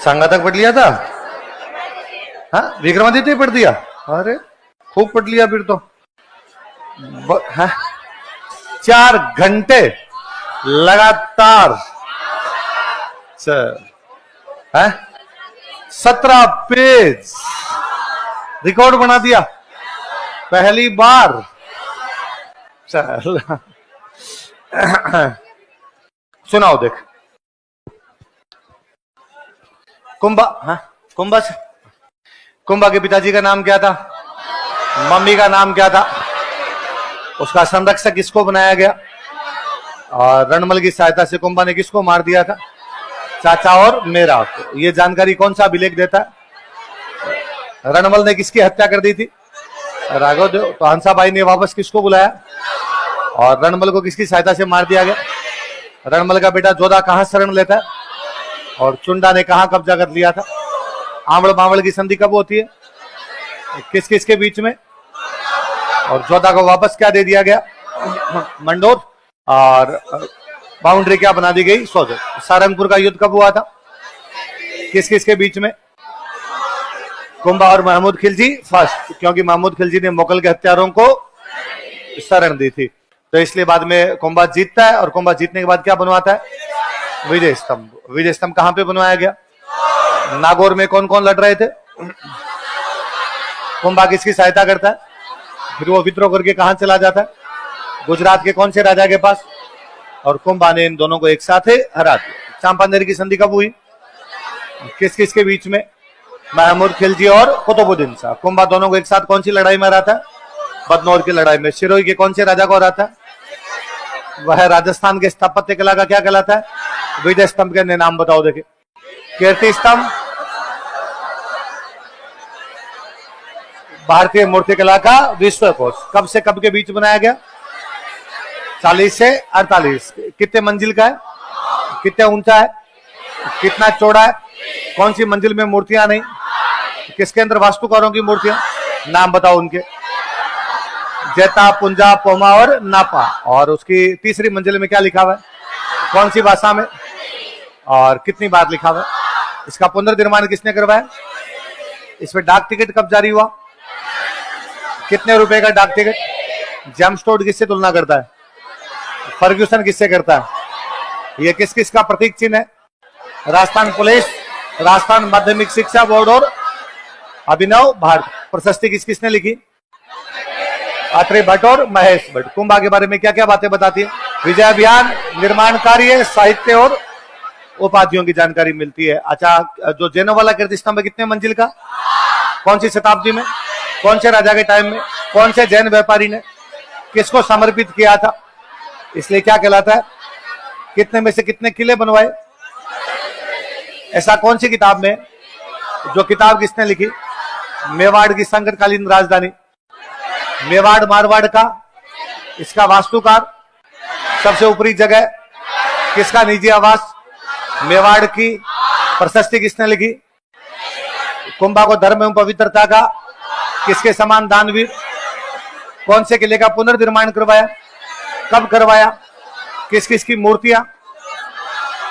सांगा तक पढ़ लिया था? हाँ, विक्रमादित्य पढ़ दिया? अरे खूब पढ़ लिया फिर तो। 4 घंटे लगातार। 17 पेज रिकॉर्ड बना दिया पहली बार। चल सुनाओ देख। कुंभा के पिताजी का नाम क्या था? मम्मी का नाम क्या था? उसका संरक्षक किसको बनाया गया? और रणमल की सहायता से कुंभा ने किसको मार दिया था? चाचा और मेरा। ये जानकारी कौन सा अभिलेख देता है? रणमल ने किसकी हत्या कर दी थी? राघव देव। तो हंसाबाई ने वापस किसको बुलाया और रणमल को किसकी सहायता से मार दिया गया? रणमल का बेटा जोधा कहां शरण लेता है और चुंडा ने कहां कब्जा कर लिया था? आंवल बावल की संधि कब होती है? किस किस के बीच में? और जोधा को वापस क्या दे दिया गया? मंडोर। और बाउंड्री क्या बना दी गई? सोजर। सारंगपुर का युद्ध कब हुआ था? किस किस के बीच में? कुंभा और महमूद खिलजी फर्स्ट, क्योंकि महमूद खिलजी ने मुगल के हत्यारों को शरण दी थी, तो इसलिए बाद में कुंभा जीतता है। और कुंभा जीतने के बाद क्या बनवाता है? विजय स्तंभ। विजय स्तंभ कहां पे बनवाया गया? नागौर में कौन कौन लड़ रहे थे? कुंभा किसकी सहायता करता है? फिर वो विद्रोह करके कहां चला जाता है? गुजरात के कौन से राजा के पास? और कुंभा ने इन दोनों को एक साथ हरा दिया। चांपानेर की संधि कब हुई? किस किस के बीच में? महमूद खिलजी और कुतुबुद्दीन शाह। कुंभा दोनों को एक साथ कौन सी लड़ाई में हराता है? बदनौर की लड़ाई में। सिरोही के कौन से राजा को हराता है? वह राजस्थान के स्थापत्य कला का क्या कहलाता है? विजय स्तंभ के नाम बताओ देखे। कीर्ति स्तंभ भारतीय मूर्तिकला का विश्वकोश। कब से कब के बीच बनाया गया? 40 से 48। कितने मंजिल का है? कितने ऊंचा है? कितना चौड़ा है? कौन सी मंजिल में मूर्तियां नहीं? किसके अंदर वास्तुकारों की मूर्तियां? नाम बताओ उनके। जेता, पुंजा, पोमा और नापा। और उसकी तीसरी मंजिल में क्या लिखा हुआ है? कौन सी भाषा में और कितनी बार लिखा हुआ है? इसका पुनर्निर्माण किसने करवाया? इसमें डाक टिकट कब जारी हुआ? कितने रुपए का डाक टिकट? जेम्सटोन किससे तुलना करता है? फर्ग्यूसन किससे करता है? ये किस किस का प्रतीक चिन्ह है? राजस्थान पुलिस, राजस्थान माध्यमिक शिक्षा बोर्ड और अभिनव भारत। प्रशस्ति किस किसने लिखी? अत्रे भट्ट और महेश भट्ट। कुंभा के बारे में क्या क्या बातें बताती है? विजय अभियान, निर्माण कार्य, साहित्य और उपाधियों की जानकारी मिलती है। अच्छा, जो जैनों वाला कीर्ति स्तंभ कितने मंजिल का? कौन सी शताब्दी में? कौन से राजा के टाइम में? कौन से जैन व्यापारी ने? किसको समर्पित किया था? इसलिए क्या कहलाता है? कितने में से कितने किले बनवाए? ऐसा कौन सी किताब में? जो किताब किसने लिखी? मेवाड़ की संकटकालीन राजधानी। मेवाड़ मारवाड़ का। इसका वास्तुकार। सबसे ऊपरी जगह। किसका निजी आवास? मेवाड़ की। प्रशस्ति किसने लिखी? कुंभा को धर्म एवं पवित्रता का किसके समान दानवीर? कौन से किले का पुनर्निर्माण करवाया? कब करवाया? किस किस की मूर्तियां?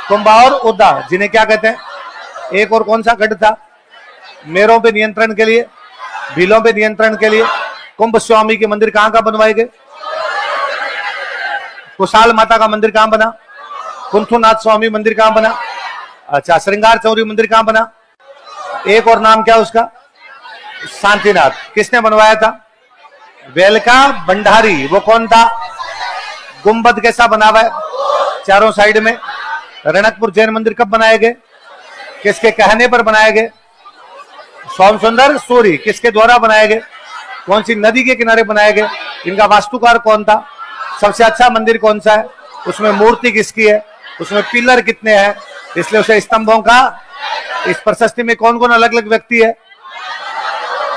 कुंभा और उद्दा, जिन्हें क्या कहते हैं? एक और कौन सा गढ़ था? मेरों पे नियंत्रण के लिए, भीलों पे नियंत्रण के लिए। कुंभ स्वामी के मंदिर कहां का बनवाए गए? कुशाल माता का मंदिर कहां बना? कुंथुनाथ स्वामी मंदिर कहां बना? अच्छा, श्रृंगार चौरी मंदिर कहां बना? एक और नाम क्या उसका? शांतिनाथ। किसने बनवाया था? वेलका भंडारी। वो कौन था? गुंबद कैसा बना हुआ है चारों साइड में? रणकपुर जैन मंदिर कब बनाए गए? किसके कहने पर बनाए गए? सोम सुंदर सूरी। किसके द्वारा बनाए गए? कौन सी नदी के किनारे बनाए गए? इनका वास्तुकार कौन था? सबसे अच्छा मंदिर कौन सा है? उसमें मूर्ति किसकी है? उसमें पिलर कितने हैं? इसलिए उसे स्तंभों का। इस प्रशस्ति में कौन कौन अलग अलग व्यक्ति है?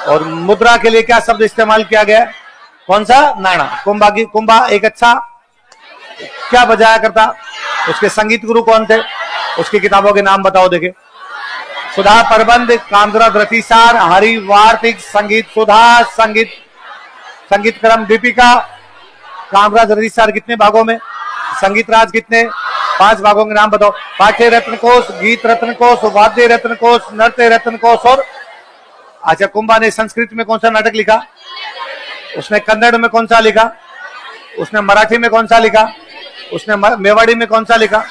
और मुद्रा के लिए क्या शब्द इस्तेमाल किया गया? कौन सा? नाणा। कुंभा एक अच्छा क्या बजाया करता? उसके संगीत गुरु कौन थे? उसकी किताबों के नाम बताओ देखे। सुधा प्रबंध, कामधुरा रतिसार, हरि वार्तिक, संगीत सुधा, संगीत क्रम दीपिका। कामराज रतिसार कितने भागों में? संगीत राज कितने? 5 भागों के नाम बताओ। पाठ्य रत्न कोश, गीत रत्न कोश, वाद्य रत्न कोश, नृत्य रत्न कोश और अच्छा, कुंभा ने संस्कृत में कौन सा नाटक लिखा? उसने कन्नड़ में कौन सा लिखा? उसने मराठी में कौन सा लिखा? उसने मेवाड़ी में कौन सा लिखा?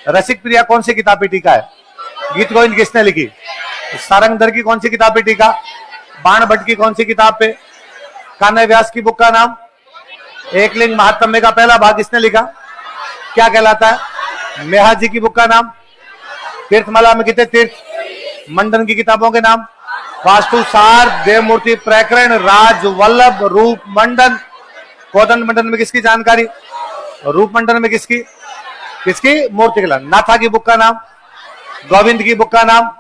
रसिक प्रिया कौन सी किताब पे टीका है? गीत गोविंद किसने लिखी? सारंगधर की कौन सी किताब पे टीका? बाण भट्ट की कौन सी किताब पे? कान्हा व्यास की बुक का नाम? एकलिंग महात्म्य का पहला भाग किसने लिखा? क्या कहलाता है? मेहा जी की बुक का नाम? तीर्थमाला में कितने तीर्थ? मंडन की किताबों के नाम? वास्तु सार, देवमूर्ति प्रकरण, राज वल्लभ, रूप मंडन। कोदंड मंडन में किसकी जानकारी? रूप मंडन में किसकी? किसकी? मूर्ति कला। नाथा की बुक का नाम? गोविंद की बुक का नाम?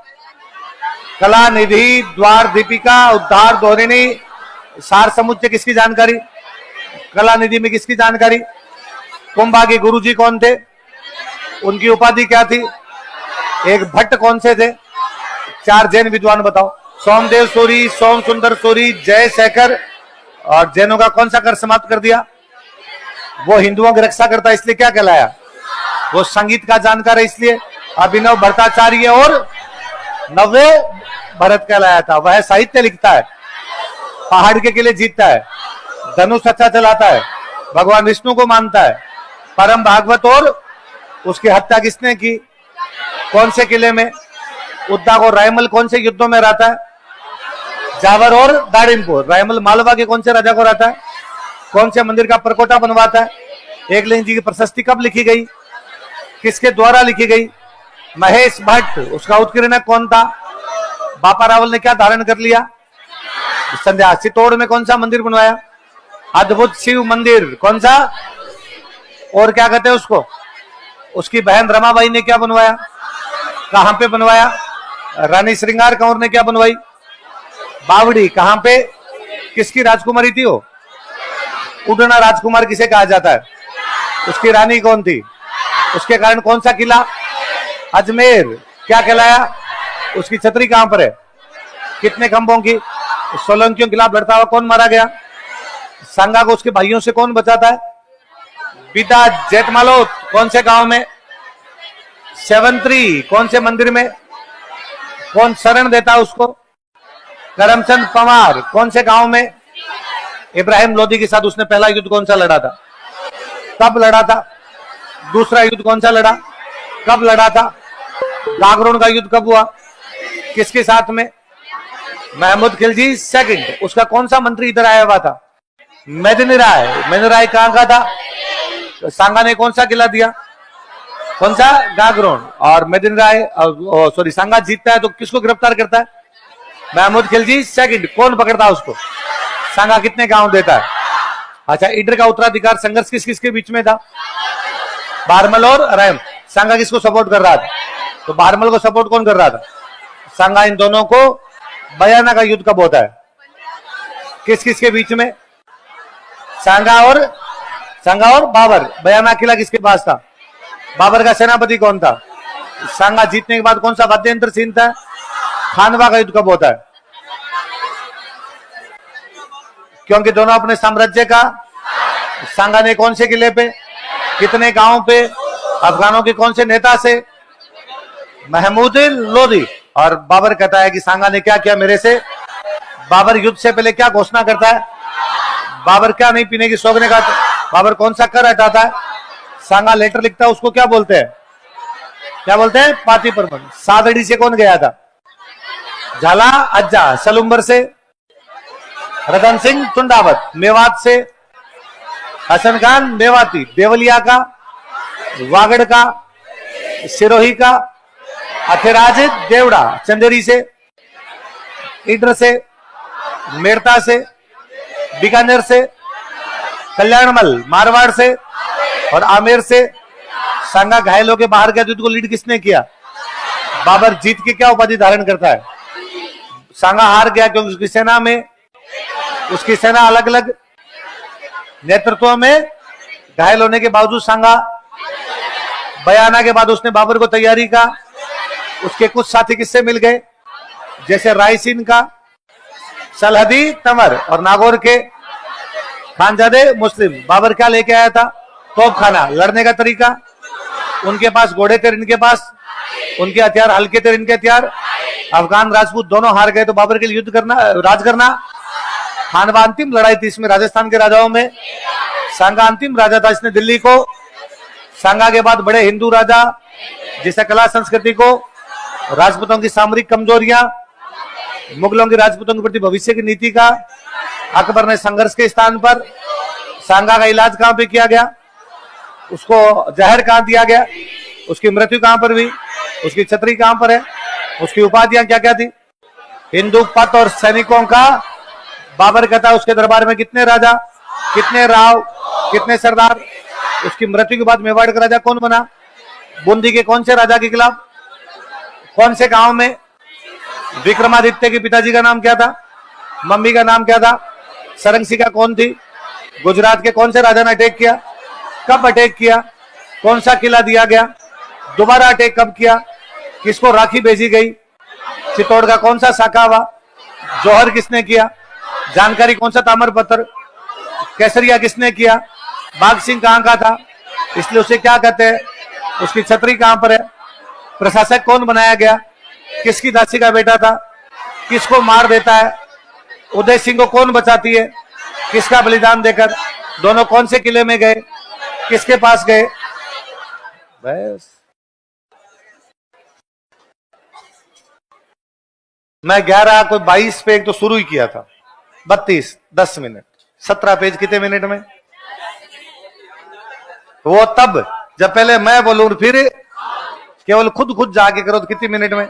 कला निधि, द्वार दीपिका, उद्धार धोरिणी, सार समुच्चय किसकी जानकारी? कला निधि में किसकी जानकारी? कुंभा के गुरुजी कौन थे? उनकी उपाधि क्या थी? एक भट्ट कौन से थे? 4 जैन विद्वान बताओ। सोमदेव सूरी, सोम सुंदर सूरी, जय शेखर। और जैनों का कौन सा कर समाप्त कर दिया? वो हिंदुओं की रक्षा करता इसलिए क्या कहलाया? वो संगीत का जानकार है इसलिए अभिनव भट्टाचार्य और नव्य भरत कहलाया था। वह साहित्य लिखता है, पहाड़ के किले जीतता है, धनुष अच्छा चलाता है, भगवान विष्णु को मानता है, परम भागवत। और उसकी हत्या किसने की? कौन से किले में? उद्दाग और रायमल कौन से युद्धों में रहता है? जावर और दारिमपुर। रायमल मालवा के कौन से राजा को रहता है? कौन से मंदिर का परकोटा बनवाता है? एकलिंग जी की प्रशस्ति कब लिखी गई? किसके द्वारा लिखी गई? महेश भट्ट। उसका उत्कीर्णक कौन था? बापा रावल ने क्या धारण कर लिया? संध्या। चित्तौड़ में कौन सा मंदिर बनवाया? अद्भुत शिव मंदिर। कौन सा? और क्या कहते हैं उसको? उसकी बहन रमाबाई ने क्या बनवाया? कहां पे बनवाया? रानी श्रृंगार कंवर ने क्या बनवाई? बावड़ी। कहां पे? किसकी राजकुमारी थी वो? उड़ना राजकुमार किसे कहा जाता है? उसकी रानी कौन थी? उसके कारण कौन सा किला? अजमेर। क्या कहलाया? उसकी छतरी कहां पर है? कितने खंभों की? सोलंकियों के खिलाफ लड़ता हुआ कौन मारा गया? सांगा को उसके भाइयों से कौन बचाता है? पिता जेठमालोत। कौन से गांव में? सेवंत्री। कौन से मंदिर में? कौन शरण देता है उसको? करमचंद पवार। कौन से गांव में? इब्राहिम लोदी के साथ उसने पहला युद्ध कौन सा लड़ा था? कब लड़ा था? दूसरा युद्ध कौन सा लड़ा? कब लड़ा था? गागरोन का युद्ध कब हुआ? किसके साथ में? महमूद खिलजी सेकंड। उसका कौन सा मंत्री इधर आया हुआ था? मेदिनी राय। मेदिनी राय कहां का था? तो सांगा ने कौन सा किला दिया? कौन सा? गागरोन। और मेदिनी राय सॉरी सांगा जीतता है तो किसको गिरफ्तार करता है? महमूद खिलजी सेकंड। कौन पकड़ता है उसको? सांगा कितने गांव देता है? अच्छा, ईडर का उत्तराधिकार संघर्ष किस किसके बीच में था? बारमल और रैम। सांगा किसको सपोर्ट कर रहा था? तो बारमल को सपोर्ट कौन कर रहा था? सांगा। इन दोनों को बयाना का युद्ध कब होता है? किस किस के बीच में? सांगा और बाबर। बयाना किला किसके पास था? बाबर का सेनापति कौन था? सांगा जीतने के बाद कौन सा वाद्य यंत्र छीनता है? खानवा का युद्ध कब होता है? क्योंकि दोनों अपने साम्राज्य का। सांगा ने कौन से किले पे? कितने गांव पे? अफगानों के कौन से नेता से? महमूद लोदी। और बाबर कहता है कि सांगा ने क्या किया मेरे से? बाबर युद्ध से पहले क्या घोषणा करता है? बाबर क्या नहीं पीने की सोगने का? बाबर कौन सा कर हटाता है? सांगा लेटर लिखता है, उसको क्या बोलते हैं? क्या बोलते हैं? पाती परमन। सादड़ी से कौन गया था? झाला अज्जा। सलुम्बर से रतन सिंह चुंडावत। मेवात से हसन खान मेवाती। देवलिया का, वागड़ का, सिरोही का, अथिराज देवड़ा। चंदेरी से, ईडर से, मेड़ता से, बीकानेर से, कल्याणमल मारवाड़ से और आमेर से। सांगा घायल होकर बाहर गया। युद्ध को लीड किसने किया? बाबर जीत के क्या उपाधि धारण करता है? सांगा हार गया क्योंकि उसकी सेना अलग अलग नेतृत्व में। घायल होने के बावजूद सांगा बयाना के बाद उसने बाबर को तैयारी का। उसके कुछ साथी किससे मिल गए? जैसे रायसीन का सलहदी तमर और नागौर के खानजादे मुस्लिम। बाबर क्या लेके आया था? तोपखाना। लड़ने का तरीका उनके पास घोड़े थे, इनके पास उनके हथियार हल्के थे, इनके हथियार। अफगान राजपूत दोनों हार गए तो बाबर के लिए युद्ध करना, राज करना। खानवा अंतिम लड़ाई थी इसमें राजस्थान के राजाओं में। सांगा अंतिम राजा था इसने दिल्ली को। सांगा के बाद बड़े हिंदू राजा, जिसे कला संस्कृति को, राजपूतों की सामरिक कमजोरियां, मुगलों की राजपूतों के प्रति भविष्य की नीति का, अकबर ने संघर्ष के स्थान पर सांगा का इलाज कहां पे किया गया, उसको जहर कहां दिया गया, उसकी मृत्यु कहां पर हुई, उसकी छतरी कहां पर है, उसकी उपाधियां क्या क्या थी, हिंदू पथ और सैनिकों का बाबर कहता है उसके दरबार में कितने राजा, कितने राव, कितने सरदार। उसकी मृत्यु के बाद मेवाड़ का राजा कौन बना, बूंदी के कौन से राजा के खिलाफ, कौन से गांव में, विक्रमादित्य के पिताजी का नाम क्या था, मम्मी का नाम क्या था, सरंगसिका कौन थी, गुजरात के कौन से राजा ने अटैक किया, कब अटैक किया, कौन सा किला दिया गया, दोबारा अटैक कब किया, किसको राखी भेजी गई, चित्तौड़ का कौन सा शाखा हुआ, जौहर किसने किया, जानकारी कौन सा ताम्र पत्र, केसरिया किसने किया, बाघ सिंह कहां का था, इसलिए उसे क्या कहते हैं, उसकी छतरी कहां पर है, प्रशासक कौन बनाया गया, किसकी दासी का बेटा था, किसको मार देता है, उदय सिंह को कौन बचाती है, किसका बलिदान देकर, दोनों कौन से किले में गए, किसके पास गए। बस मैं 11 कोई 22 पेज तो शुरू ही किया था, 32 10 मिनट, 17 पेज कितने मिनट में, वो तब जब पहले मैं बोलूं फिर केवल खुद खुद जाके करो तो कितने मिनट में।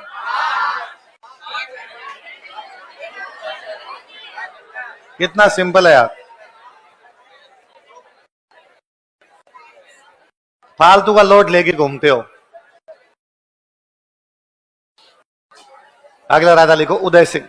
कितना सिंपल है यार, फालतू का लोड लेके घूमते हो। अगला राजा लिखो उदय सिंह।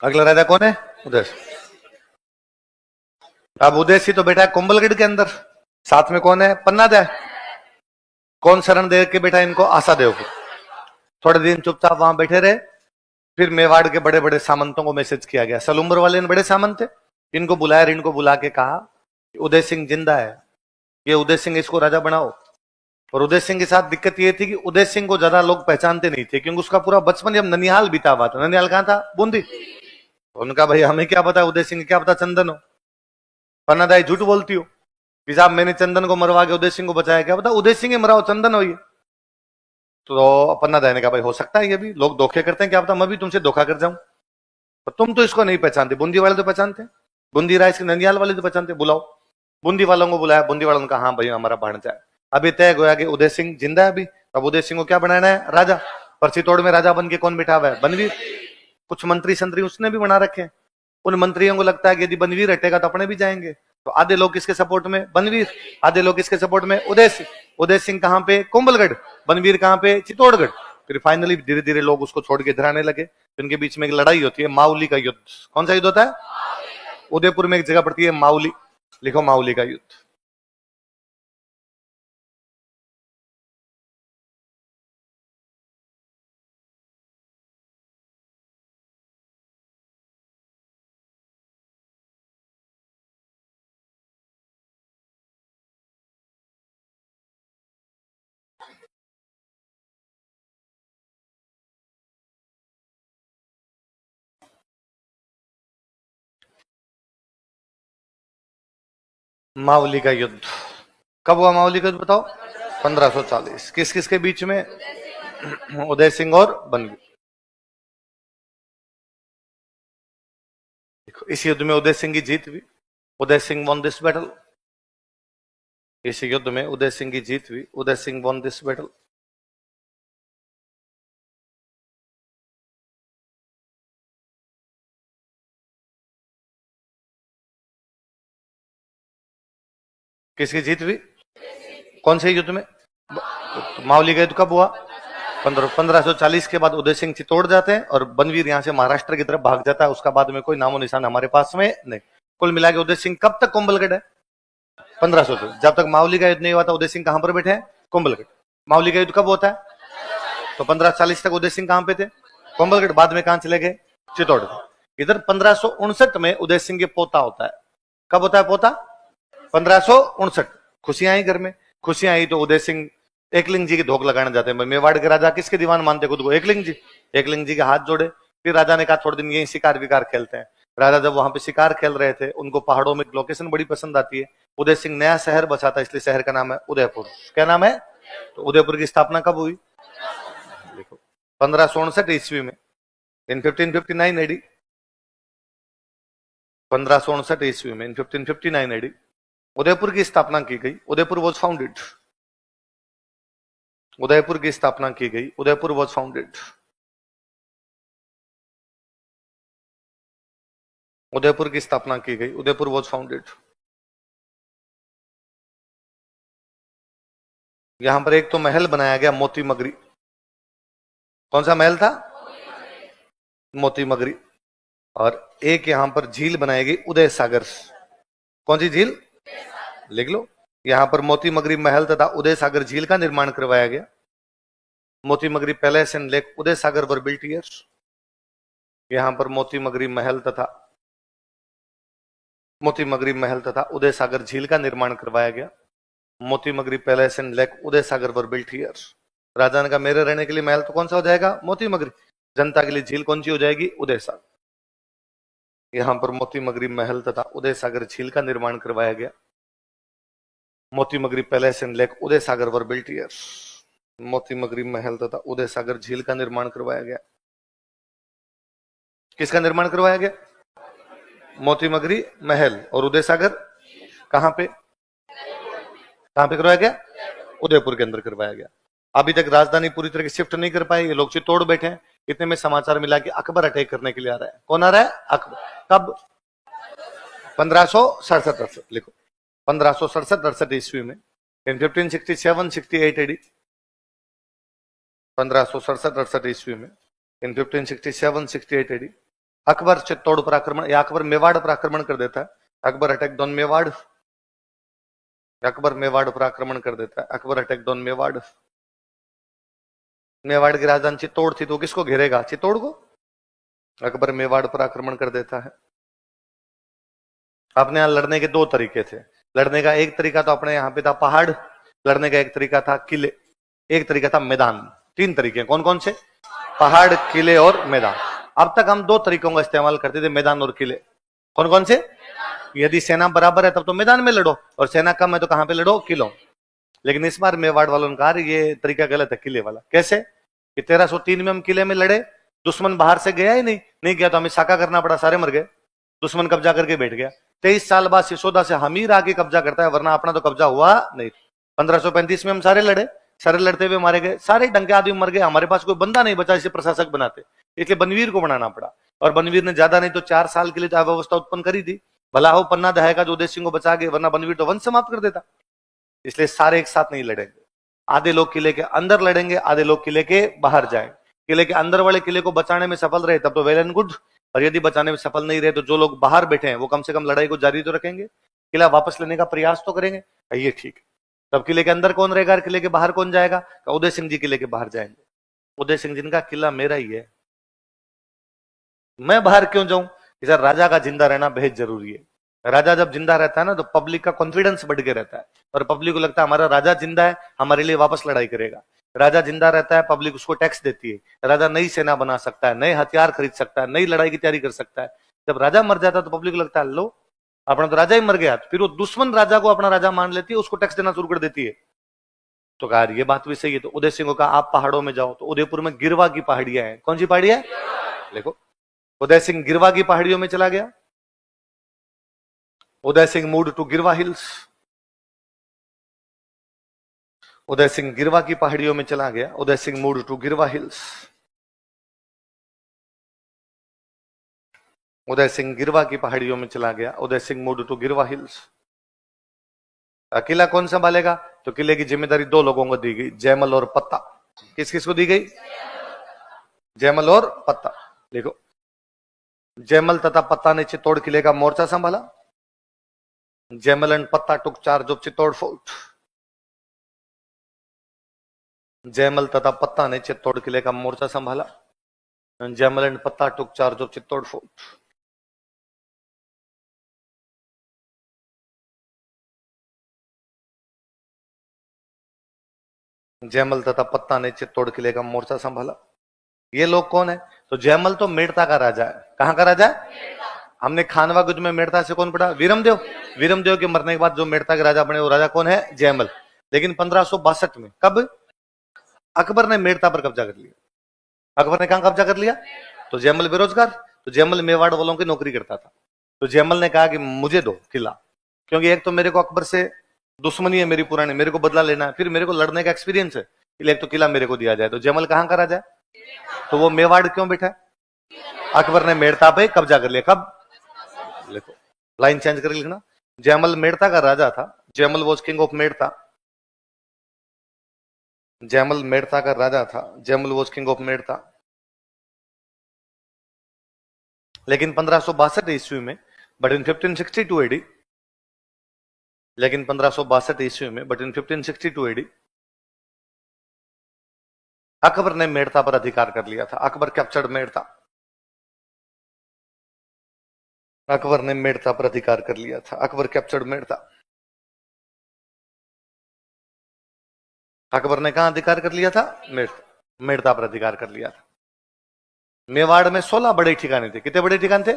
अगला राजा कौन है, उदय सिंह। अब उदय सिंह तो बैठा है कुंभलगढ़ के अंदर, साथ में कौन है, पन्ना है। कौन शरण दे के बैठा इनको, आशा देव को। थोड़े दिन चुपचाप वहां बैठे रहे, फिर मेवाड़ के बड़े बड़े सामंतों को मैसेज किया गया, सलुम्बर वाले बड़े सामंत थे, इनको बुलाया, इनको बुला के कहा उदय सिंह जिंदा है, ये उदय सिंह इसको राजा बनाओ। और उदय सिंह के साथ दिक्कत ये थी कि उदय सिंह को ज्यादा लोग पहचानते नहीं थे, क्योंकि उसका पूरा बचपन जब ननिहाल बीता हुआ था। ननिहाल कहां था, बूंदी। उनका भाई हमें क्या पता उदय सिंह, क्या पता चंदन हो। पन्नादाई झूठ बोलती हो कि साहब मैंने चंदन को मरवा के उदय सिंह को बचाया, क्या पता उदय सिंह मराओ चंदन हो ये। तो पन्नादाई ने कहा भाई हो सकता है, ये भी लोग धोखे करते हैं, क्या पता मैं भी तुमसे धोखा कर जाऊं, पर तुम तो इसको नहीं पहचानते, बूंदी वाले तो पहचानते, बूंदी राइस के ननियाल वाले तो पहचानते, बुलाओ। बूंदी वालों को बुलाया, बूंदी वालों ने कहा हाँ भाई हमारा भाणजा है। अभी तय गोया कि उदय सिंह जिंदा है अभी, अब उदय सिंह को क्या बनाना है, राजा। पर चित्तौड़ में राजा बन के कौन बैठा हुआ है, बनवीर। कुछ मंत्री संतरी उसने भी बना रखे हैं। उन मंत्रियों को लगता है कि यदि बनवीर हटेगा तो अपने भी जाएंगे, तो आधे लोग किसके सपोर्ट में, बनवीर, आधे लोग किसके सपोर्ट में, उदय सिंह। उदय सिंह कहां पे, कुंभलगढ़, बनवीर कहां पे, चित्तौड़गढ़। फिर फाइनली धीरे धीरे लोग उसको छोड़ के इधर आने लगे। इनके बीच में एक लड़ाई होती है, माउली का युद्ध। कौन सा युद्ध होता है, उदयपुर में एक जगह पड़ती है माउली, लिखो माउली का युद्ध। मावली का युद्ध कब हुआ, मावली का युद्ध बताओ, 1540। किस किस के बीच में, उदय सिंह और बनवीर। देखो इस युद्ध में उदय सिंह की जीत हुई, Uday Singh von this battle. इस युद्ध में उदय सिंह की जीत हुई, Uday Singh von this battle. किसकी जीत हुई? कौन से युद्ध में? तो मावली का युद्ध कब हुआ? 1540 के बाद उदय सिंह चित्तौड़ जाते हैं और बनवीर यहां से महाराष्ट्र की तरफ भाग जाता है। उसका बाद में कोई नामो निशान हमारे पास में नहीं। कुल मिला के उदय सिंह कब तक कोम्बलगढ़ है? 1500 तक। जब तक मावली का युद्ध नहीं हुआ था उदय सिंह कहां पर बैठे हैं? कोम्बलगढ़। मावली का युद्ध कब होता है? तो 1540 तक उदय सिंह कहां पे थे? कोम्बलगढ़। बाद में कहां चले गए? चित्तौड़। इधर 1559 में उदय सिंह के पोता होता है। कब होता है पोता? 1559। खुशियां आई घर में। खुशियां आई तो उदय सिंह एकलिंग जी की धोख लगाने जाते हैं। मेवाड़ के राजा किसके दीवान मानते खुद को? एकलिंग जी। एकलिंग जी के हाथ जोड़े। फिर राजा ने कहा थोड़े दिन यही शिकार विकार खेलते हैं। राजा जब वहां पे शिकार खेल रहे थे, उनको पहाड़ों में लोकेशन बड़ी पसंद आती है। उदय सिंह नया शहर बसाता, इसलिए शहर का नाम है उदयपुर। क्या नाम है? तो उदयपुर की स्थापना कब हुई? देखो 1559 ईस्वी में, इन 1559 एडी। 1559 ईस्वी में, इन 1559 एडी उदयपुर की स्थापना की गई। Udaipur was founded. उदयपुर की स्थापना की गई। Udaipur was founded. उदयपुर की स्थापना की गई। Udaipur was founded. यहां पर एक तो महल बनाया गया मोती मगरी। कौन सा महल था? मोती मगरी। और एक यहां पर झील बनाई गई उदय सागर। कौन सी झील? लिख लो। यहां पर मोती मगरी महल तथा उदय सागर झील का निर्माण करवाया गया। Moti Magri palace and lake Udai Sagar were built here. यहां पर मोती मगरी महल तथा उदय सागर झील का निर्माण करवाया गया। Moti Magri palace and lake Udai Sagar were built here. राजा ने कहा मेरे रहने के लिए महल तो कौन सा हो जाएगा? मोती मगरी। जनता के लिए झील कौन सी हो जाएगी? उदय सागर। यहां पर मोती मगरी महल तथा उदय सागर झील का निर्माण करवाया गया। Moti Magri palace and lake Udai Sagar were built here. मोती मगरी महल तथा उदय सागर झील का निर्माण करवाया गया। किसका निर्माण करवाया गया? मोती मगरी महल और उदय सागर कहां पे? कहां पे करवाया गया? उदयपुर के अंदर करवाया गया। अभी तक राजधानी पूरी तरह से शिफ्ट नहीं कर पाई। ये लोग चित्तौड़ बैठे हैं। इतने में समाचार मिला कि अकबर अटैक करने के लिए आ रहा है। कौन आ रहा है? अकबर। कब? 1567। लिखो 1567 ईस्वी में, इन 1567-68 एडी। 1567 ईस्वी में, इन 1567-68 एडी अकबर चित्तौड़ पर आक्रमण या अकबर मेवाड़ पर आक्रमण कर देता है। Akbar attack on Mewar. अकबर मेवाड़ पर आक्रमण कर देता है। Akbar attack on Mewar. मेवाड़ की राजधानी चित्तौड़ थी तो किसको घेरेगा? चित्तौड़ को। अकबर मेवाड़ पर आक्रमण कर देता है। अपने यहां लड़ने के दो तरीके थे। लड़ने का एक तरीका तो अपने यहां पे था पहाड़। लड़ने का एक तरीका था किले। एक तरीका था मैदान। तीन तरीके। कौन कौन से? पहाड़, किले और मैदान। अब तक हम दो तरीकों का इस्तेमाल करते थे, मैदान और किले। कौन कौन से? यदि सेना बराबर है तब तो मैदान में लड़ो, और सेना कम है तो कहां पे लड़ो? किलों। लेकिन इस बार मेवाड़ वालों ने कहा ये तरीका गलत है, किले वाला। कैसे? कि 1303 में हम किले में लड़े, दुश्मन बाहर से गया ही नहीं गया तो हमें साका करना पड़ा, सारे मर गए। दुश्मन कब्जा करके बैठ गया। 23 साल बाद सिसोदा से हमीर आके कब्जा करता है, वरना अपना तो कब्जा हुआ नहीं। 1535 में हम सारे लड़े, सारे लड़ते हुए मारे गए, सारे डंके आदमी मर गए। हमारे पास कोई बंदा नहीं बचा इसे प्रशासक बनाते, इसलिए बनवीर को बनाना पड़ा। और बनवीर ने ज्यादा नहीं तो 4 साल के लिए तो अव्यवस्था उत्पन्न करी थी। भला हो पन्ना दहाएगा जो उदय सिंह को बचा गए, वरना बनवीर तो वंश समाप्त कर देता। इसलिए सारे एक साथ नहीं लड़ेंगे। आधे लोग किले के अंदर लड़ेंगे, आधे लोग किले के बाहर जाएंगे। किले के अंदर वाले किले को बचाने में सफल रहे तब तो वेल एंड गुड, और यदि बचाने में सफल नहीं रहे तो जो लोग बाहर बैठे हैं वो कम से कम लड़ाई को जारी तो रखेंगे, किला वापस लेने का प्रयास तो करेंगे। ये ठीक है। तब किले के अंदर कौन रहेगा, किले के बाहर कौन जाएगा? उदय सिंह जी किले के बाहर जाएंगे। उदय सिंह जिनका किला मेरा ही है, मैं बाहर क्यों जाऊं? इधर राजा का जिंदा रहना बेहद जरूरी है। राजा जब जिंदा रहता है ना तो पब्लिक का कॉन्फिडेंस बढ़ के रहता है, और पब्लिक को लगता है हमारा राजा जिंदा है, हमारे लिए वापस लड़ाई करेगा। राजा जिंदा रहता है, पब्लिक उसको टैक्स देती है, राजा नई सेना बना सकता है, नए हथियार खरीद सकता है, नई लड़ाई की तैयारी कर सकता है। जब राजा मर जाता है तो पब्लिक को लगता है लो अपना तो राजा ही मर गया, फिर वो दुश्मन राजा को अपना राजा मान लेती है, उसको टैक्स देना शुरू कर देती है। तो कहा ये बात भी सही है। तो उदय सिंह को कहा आप पहाड़ों में जाओ। तो उदयपुर में गिरवा की पहाड़ियां हैं। कौन सी पहाड़ी है? देखो उदय सिंह गिरवा की पहाड़ियों में चला गया। उदय सिंह मूव्ड टू गिरवा हिल्स। उदय सिंह गिरवा की पहाड़ियों में चला गया। उदय सिंह मूव्ड टू गिरवा हिल्स। उदय सिंह गिरवा की पहाड़ियों में चला गया। उदय सिंह मूव्ड टू गिरवा हिल्स। अकेला कौन संभालेगा? तो किले की जिम्मेदारी दो लोगों को दी गई, जयमल और पत्ता। किस किस को दी गई? जयमल और पत्ता। देखो, जयमल तथा पत्ता ने चित्तौड़ किले का मोर्चा संभाला। Jaimal and Patta took charge of Chittor fort. Jaimal तथा पत्ता ने चित्तौड़ किले का मोर्चा संभाला। Jaimal and Patta took charge of Chittor fort. Jaimal तथा पत्ता ने चित्तौड़ किले का मोर्चा संभाला। ये लोग कौन है? तो जयमल तो मेड़ता का राजा है। कहां का राजा है? हमने खानवा युद्ध में मेड़ता से कौन पढ़ा? वीरमदेव। वीरमदेव के मरने के बाद जो मेड़ता के राजा बने वो राजा कौन है? जयमल। लेकिन 1562 में कब अकबर ने मेड़ता पर कब्जा कर लिया। अकबर ने कहां कब्जा कर लिया? तो जयमल बेरोजगार, तो जयमल मेवाड़ वालों की नौकरी करता था। तो जयमल ने कहा कि मुझे दो किला, क्योंकि एक तो मेरे को अकबर से दुश्मनी है मेरी पुरानी, मेरे को बदला लेना है, फिर मेरे को लड़ने का एक्सपीरियंस है, इसलिए एक तो किला मेरे को दिया जाए। तो जयमल कहां का राजा है? तो वो मेवाड़ क्यों बैठा है? अकबर ने मेड़ता पे कब्जा कर लिया। कब? लिखो, लाइन चेंज करके लिखना। जयमल मेड़ता का राजा था। Jaimal was king of Merta. Jaimal Merta का राजा था। Jaimal was king of Merta. लेकिन 1562 ईस्वी में, बट इन 1562 एडी, लेकिन 1562 ईस्वी में, बट इन 1562 एडी, अकबर ने मेड़ता पर अधिकार कर लिया था। अकबर कैप्चर्ड मेड़ता। अकबर ने मेड़ता पर अधिकार कर लिया था। अकबर कैप्चर्ड मेड़ता। अकबर ने कहां अधिकार कर लिया था? मेड़ता। मेड़ता पर अधिकार कर लिया था। मेवाड़ में 16 बड़े ठिकाने थे। कितने बड़े ठिकाने थे?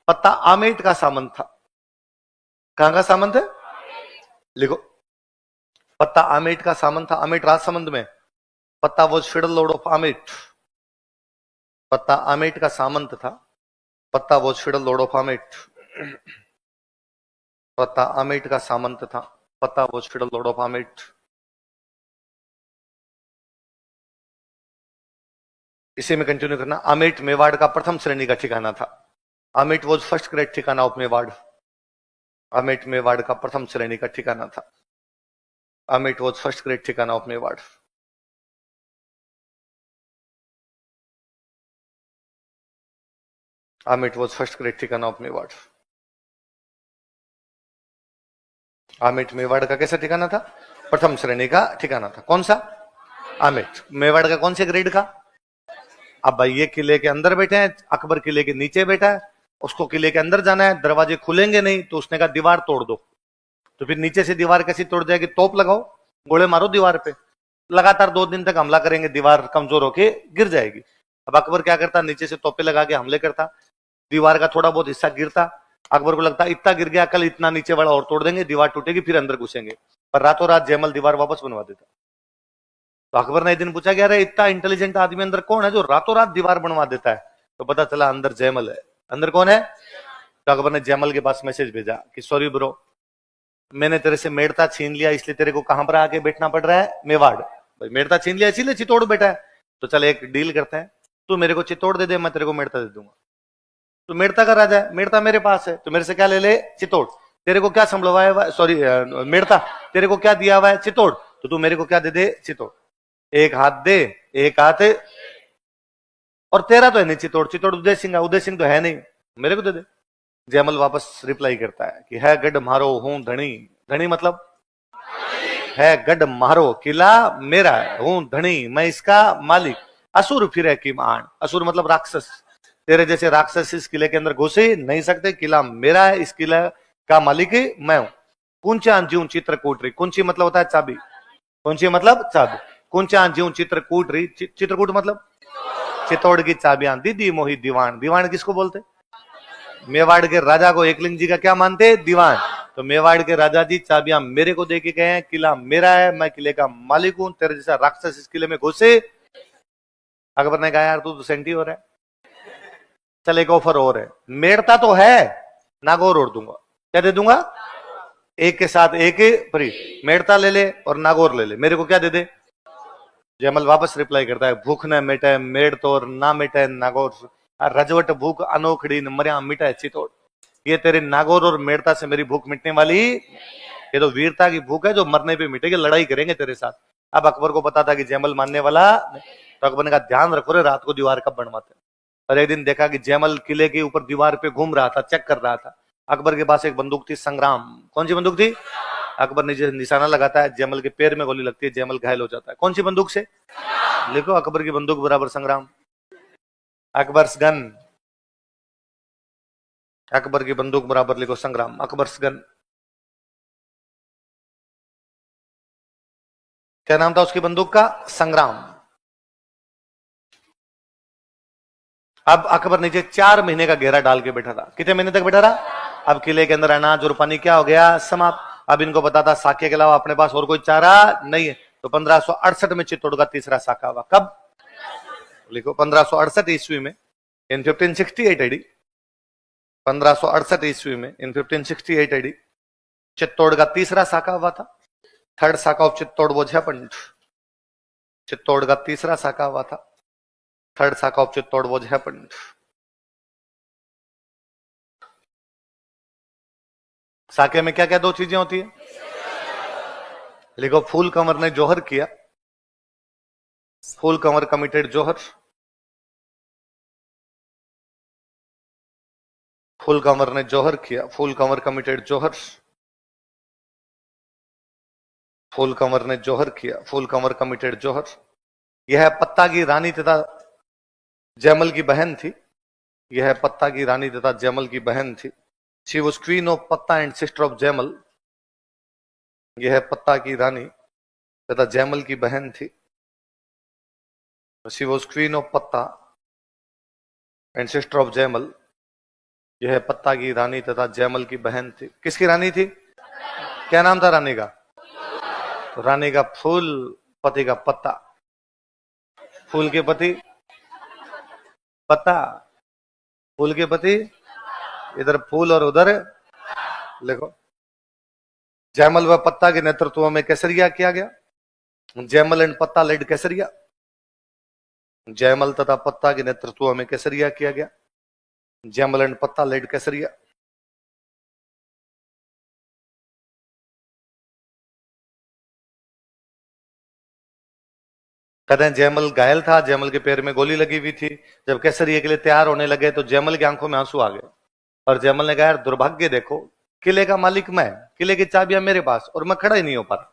पत्ता आमेट का सामंत था। कहां का सामंत है? लिखो, पत्ता आमेट का सामंत था। आमेट राजसमंद में। पत्ता was federal Lord of Amet. पत्ता आमेट का सामंत था। पत्ता was federal Lord of Amet. पत्ता आमेट का सामंत था। पत्ता was federal Lord of Amet. इसे में कंटिन्यू करना। आमेट मेवाड़ का प्रथम श्रेणी का ठिकाना था। आमेट वॉज फर्स्ट ग्रेड ठिकाना ऑफ मेवाड़। आमेट मेवाड़ का प्रथम श्रेणी का ठिकाना था। आमेट वॉज फर्स्ट ग्रेड ठिकाना of Mewar. Amet was first grade ठिकाना ऑफ मेवाड़। आमेट मेवाड़ का कैसा ठिकाना था? प्रथम श्रेणी का ठिकाना था। कौन सा? आमेट। मेवाड़ का कौन से ग्रेड का? अब भाई ये किले के अंदर बैठे हैं, अकबर किले के नीचे बैठा है, उसको किले के अंदर जाना है, दरवाजे खुलेंगे नहीं, तो उसने कहा दीवार तोड़ दो। तो फिर नीचे से दीवार कैसी तोड़ जाएगी? तोप लगाओ, गोले मारो दीवार पे, लगातार 2 दिन तक हमला करेंगे, दीवार कमजोर होके गिर जाएगी। अब अकबर क्या करता? नीचे से तोपे लगा के हमले करता, दीवार का थोड़ा बहुत हिस्सा गिरता। अकबर को लगता इतना गिर गया, कल इतना नीचे वाला और तोड़ देंगे, दीवार टूटेगी, फिर अंदर घुसेंगे। पर रातों रात जयमल दीवार वापस बनवा देता। तो अकबर ने एक दिन पूछा कि अरे इतना इंटेलिजेंट आदमी अंदर कौन है जो रातों रात दीवार बनवा देता है? तो पता चला अंदर जयमल है। अंदर कौन है? तो अकबर ने जयमल के पास मैसेज भेजा कि सॉरी ब्रो, मैंने तेरे से मेड़ता छीन लिया, इसलिए तेरे को कहां पर आके बैठना पड़ रहा है? मेवाड़। भाई मेड़ता छीन लिया इसीलिए चित्तौड़ बैठा है। तो चल एक डील करते हैं, तू मेरे को चित्तौड़ दे दे, मैं तेरे को मेड़ता दे दूंगा। तो मेड़ता का राजा है, मेड़ता मेरे पास है, तो मेरे से क्या ले ले? चित्तौड़। तेरे को क्या संभलवाया हुआ है? सॉरी मेड़ता, तेरे को क्या दिया हुआ है? चित्तौड़। तो तू मेरे को क्या दे दे? चित्तौड़। एक हाथ दे, एक हाथ, और तेरा तो है नहीं चित्तौड़। चित्तौड़ उदय सिंह है, उदय सिंह तो है नहीं, मेरे को दे दे। जयमल वापस रिप्लाई करता है कि है गढ़ मारो हूं धनी। धनी मतलब है गढ़ मारो, किला मेरा है, हूं धनी, मैं इसका मालिक। असुर फिरे की मान। असुर मतलब राक्षस। तेरे जैसे राक्षस इस किले के अंदर घुसे नहीं सकते, किला मेरा है, इस किला का मालिक मैं हूं। कुंचा ज्यूं चित्रकूट रही। कुंची मतलब होता है चाबी। कुंची मतलब चाबी। कुंचा ज्यूं चित्रकूट रही। चित्रकूट मतलब चित्तौड़ की चाबियां दीदी मोही दीवान। दीवान किसको बोलते? मेवाड़ के राजा को एकलिंग जी का क्या मानते? दीवान। तो मेवाड़ के राजा जी चाबियां मेरे को दे के गए हैं, किला मेरा है, मैं किले का मालिक हूं, तेरे जैसा राक्षस इस किले में घुसे। अकबर ने कहा यार तू तो सेंटी हो रहा है, चल एक ऑफर और है, मेड़ता तो है, नागौर और दूंगा। क्या दे दूंगा? एक के साथ एक फ्री। मेड़ता ले ले और नागौर ले ले, मेरे को क्या दे दे? जयमल वापस रिप्लाई करता है, भूख न मिटे मेड़ तोर, ना मिटे नागौर, रजवट भूख अनोखड़ी न मरिया मिटा चित्तौड़। ये तेरे नागौर और मेड़ता से मेरी भूख मिटने वाली। ये तो वीरता की भूख है जो मरने पे मिटेगी, लड़ाई करेंगे तेरे साथ। अब अकबर को पता था कि जयमल मानने वाला नहीं, तो अकबर ने कहा ध्यान रखो रे रात को दीवार कब बनवाते। और एक दिन देखा कि जयमल किले के ऊपर दीवार पे घूम रहा था, चेक कर रहा था। अकबर के पास एक बंदूक थी, संग्राम। कौन सी बंदूक थी? अकबर नीचे निशाना लगाता है, जयमल के पैर में गोली लगती है, जयमल घायल हो जाता है। कौन सी बंदूक से? लिखो, अकबर की बंदूक बराबर संग्राम। अकबर्स गन, अकबर की बंदूक बराबर लिखो संग्राम, अकबर्स गन। क्या नाम था उसकी बंदूक का? संग्राम। अब अकबर नीचे 4 महीने का घेरा डाल के बैठा था। कितने महीने तक बैठा रहा? अब किले के अंदर अनाज और पानी क्या हो गया? समाप्त। अब इनको पता था साके के अलावा अपने पास और कोई चारा नहीं है। तो 1568 में चित्तौड़ का तीसरा साका हुआ। कब? लिखो, 1568 ईस्वी में, इन 1568 एडी। 1568 ईस्वी में, इन 1568 एडी, चित्तौड़ का तीसरा साका हुआ था। Third saka of Chittor was happened. Chittor का तीसरा साका हुआ था। Third saka of Chittor was happened. साके में क्या क्या 2 चीजें होती है? लिखो, फूल कंवर ने जोहर किया। फूल कंवर कमिटेड जोहर। फूल कंवर ने जोहर किया। फूल कंवर कमिटेड जोहर। फूल कंवर ने जोहर किया। फूल कंवर कमिटेड जोहर। यह पत्ता की रानी तथा जयमल की बहन थी। यह पत्ता की रानी तथा जयमल की बहन थी। शी वॉज क्वीन ऑफ पत्ता एंड सिस्टर ऑफ जयमल। यह पत्ता की रानी तथा जयमल की बहन थी। शी वॉज क्वीन ऑफ पत्ता एंड सिस्टर ऑफ जयमल। यह पत्ता की रानी तथा जयमल की बहन थी। किसकी रानी थी? क्या नाम था रानी का? तो रानी का फूल, पति का पत्ता। फूल के पति पत्ता, फूल के पति इधर फूल और उधर। लिखो, जयमल व पत्ता के नेतृत्व में केसरिया किया गया। जयमल एंड पत्ता लेड केसरिया। जयमल तथा पत्ता के नेतृत्व में केसरिया किया गया। जयमल एंड पत्ता लेड केसरिया। कहते हैं जयमल घायल था, जयमल के पैर में गोली लगी हुई थी। जब केसरिया के लिए तैयार होने लगे तो जयमल की आंखों में आंसू आ गए और जयमल ने कहा, यार दुर्भाग्य देखो, किले का मालिक मैं, किले की चाबियां मेरे पास और मैं खड़ा ही नहीं हो पा रहा।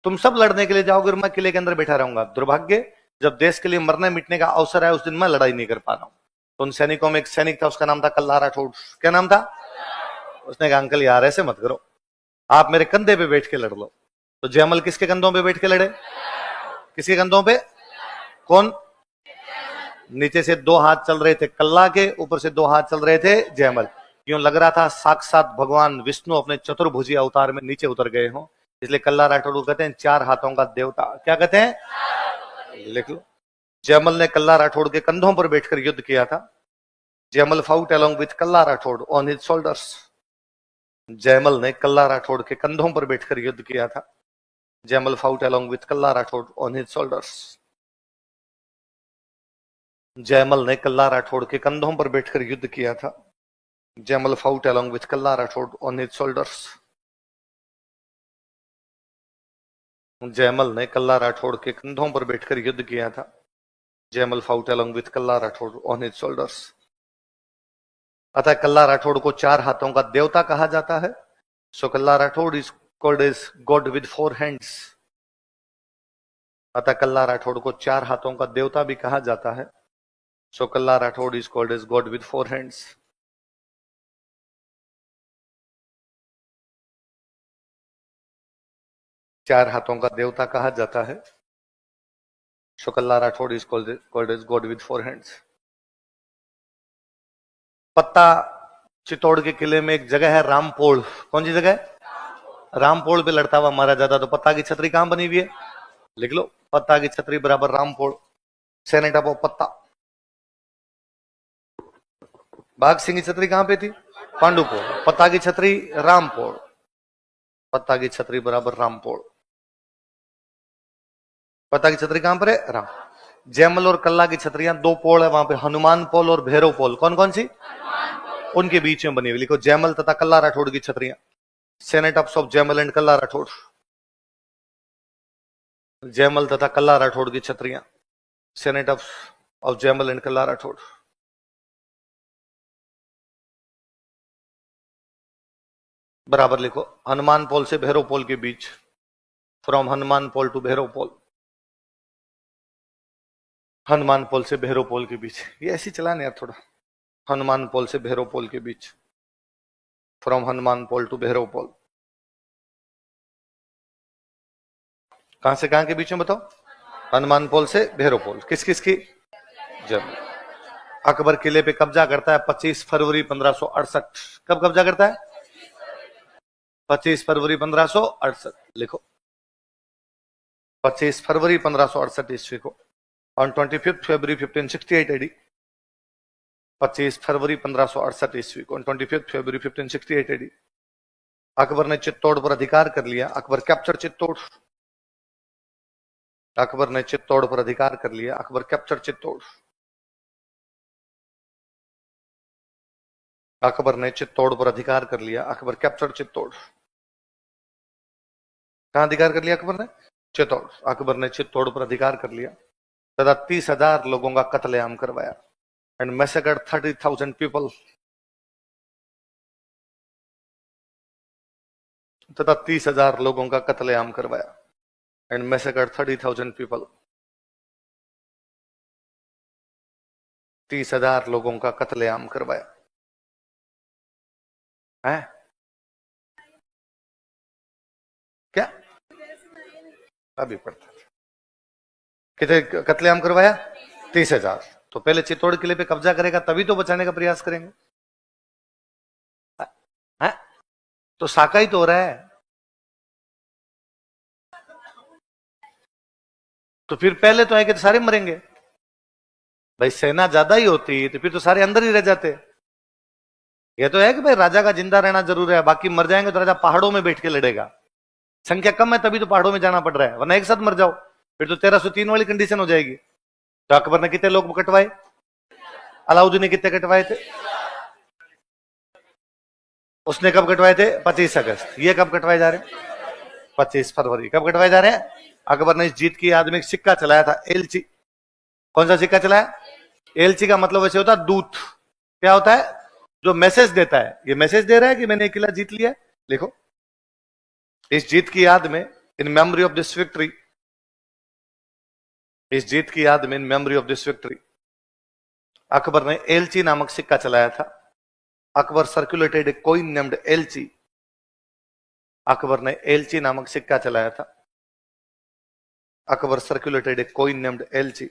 तुम सब लड़ने के लिए जाओगे और मैं किले के अंदर बैठा रहूंगा। दुर्भाग्य, जब देश के लिए मरने मिटने का अवसर है उस दिन मैं लड़ाई नहीं कर पा रहा हूं। तो उन सैनिकों में एक सैनिक था, उसका नाम था कल्ला राठौड़। क्या नाम था? उसने कहा, अंकल यार ऐसे मत करो, आप मेरे कंधे पे बैठ के लड़ लो। तो जयमल किसके कंधों पे बैठ के लड़े? किसके कंधों पे? कौन? नीचे से 2 हाथ चल रहे थे कल्ला के, ऊपर से 2 हाथ चल रहे थे जयमल। यूं लग रहा था साक्षात भगवान विष्णु अपने चतुर्भुजी अवतार में नीचे उतर गए हों। इसलिए कल्ला राठौड़ को कहते हैं 4 हाथों का देवता। क्या कहते हैं? लिख लो, जयमल ने कल्ला राठौड़ के कंधों पर बैठकर युद्ध किया था। Jaimal fought along with Kalla Rathore on his shoulders. Jaimal ने कल्ला राठौड़ के कंधों पर बैठकर युद्ध किया था। Jaimal fought along with Kalla Rathore on his shoulders. Jaimal ने कल्ला राठौड़ के कंधों पर बैठकर युद्ध किया था। Jaimal fought along with Kalla Rathore on his shoulders. Jaimal ने कल्ला राठौड़ के कंधों पर बैठकर युद्ध किया था। Jaimal fought along with Kalla Rathore on his shoulders. अतः कल्ला राठौड़ को 4 हाथों का देवता कहा जाता है। So Kalla Rathore is called as god with 4 hands. अतः कल्ला राठौड़ को 4 हाथों का देवता भी कहा जाता है। So Kalla Rathore is called as god with 4 hands. चार हाथों का देवता कहा जाता है। So Kalla Rathore is called as god with 4 hands. Patta Chittor के किले में एक जगह है रामपोल। कौन सी जगह है? रामपोल पे लड़ता हुआ मारा जाता। तो पत्ता की छतरी कहां बनी हुई है? लिख लो, पत्ता की छतरी बराबर रामपोल। सेनेट ऑफ पत्ता। बाघ सिंह की छतरी कहां पे थी? पांडुपोल। पत्ता की छतरी रामपोल। पत्ता की छतरी बराबर रामपोल। पत्ता की छतरी कहां पर है? राम। जयमल और कल्ला की छतरियां 2 पोल है वहां पे, हनुमान पोल और भैरव पोल। कौन कौन सी? उनके बीच में बनी हुई। लिखो, जयमल तथा कल्ला राठौड़ की छतरियां। Cenotaphs of Jaimal and Kalla Rathore, Jaimal तथा कल्ला राठौड़ की छत्रियां, cenotaphs of Jaimal and Kalla Rathore. बराबर लिखो, हनुमान पोल से भैरव पोल के बीच, फ्रॉम हनुमान पोल टू भैरव पोल, हनुमान पोल से भैरव पोल के बीच, ये ऐसी चलाने यार थोड़ा, हनुमान पोल से भैरव पोल के बीच, फ्रॉम हनुमान पोल टू भैरव पोल। कहां से कहां के बीच में बताओ? हनुमान पोल से भैरव पोल। किस किस की? जब अकबर किले पे कब्जा करता है 25 फरवरी 1568। कब कब्जा करता है? 25 फरवरी 1568। लिखो 25 फरवरी 1568 ईस्वी को। ऑन 25 फरवरी 1568 AD, 25 फरवरी 1568 ईस्वी को, 25 फरवरी 1568 AD, अकबर ने चित्तौड़ पर अधिकार कर लिया। अकबर कैप्चर चित्तौड़, अकबर ने चित्तौड़ पर अधिकार कर लिया। अकबर कैप्चर चित्तौड़, अकबर ने चित्तौड़ पर अधिकार कर लिया। अकबर कैप्चर चित्तौड़। कहां अधिकार कर लिया अकबर ने? चित्तौड़। अकबर ने चित्तौड़ पर अधिकार कर लिया तथा 30,000 लोगों का कत्लेआम करवाया एंड मैसेकर्ड 30,000 पीपल, तथा 30,000 लोगों का कत्लेआम करवाया एंड मैसेकर्ड 30,000 पीपल, 30,000 लोगों का कत्लेआम करवाया है। क्या अभी पढ़ता था? कितने कत्लेआम करवाया? 30,000। तो पहले चित्तौड़ किले पे कब्जा करेगा तभी तो बचाने का प्रयास करेंगे, है? तो साका ही तो हो रहा है। तो फिर पहले तो है कि सारे मरेंगे भाई, सेना ज्यादा ही होती तो फिर तो सारे अंदर ही रह जाते। ये तो है कि भाई राजा का जिंदा रहना जरूर है, बाकी मर जाएंगे तो राजा पहाड़ों में बैठ के लड़ेगा। संख्या कम है तभी तो पहाड़ों में जाना पड़ रहा है, वरना एक साथ मर जाओ फिर तो 1303 वाली कंडीशन हो जाएगी। तो अकबर ने कितने लोग कटवाए? अलाउद्दीन ने कितने कटवाए थे? उसने कब कटवाए थे? 25 अगस्त। ये कब कटवाए जा रहे हैं? 25 फरवरी। कब कटवाए जा रहे हैं? अकबर ने इस जीत की याद में एक सिक्का चलाया था, एलची। कौन सा सिक्का चलाया? एलची का मतलब वैसे होता है दूत। क्या होता है? जो मैसेज देता है। ये मैसेज दे रहा है कि मैंने एक किला जीत लिया। लिखो, इस जीत की याद में, in memory of this victory, इस जीत की याद में, in memory of this victory, Akbar ने एलची नामक सिक्का चलाया था। Akbar circulated a coin named एलची, Akbar ने एलची नामक सिक्का चलाया था। Akbar circulated a coin named एलची।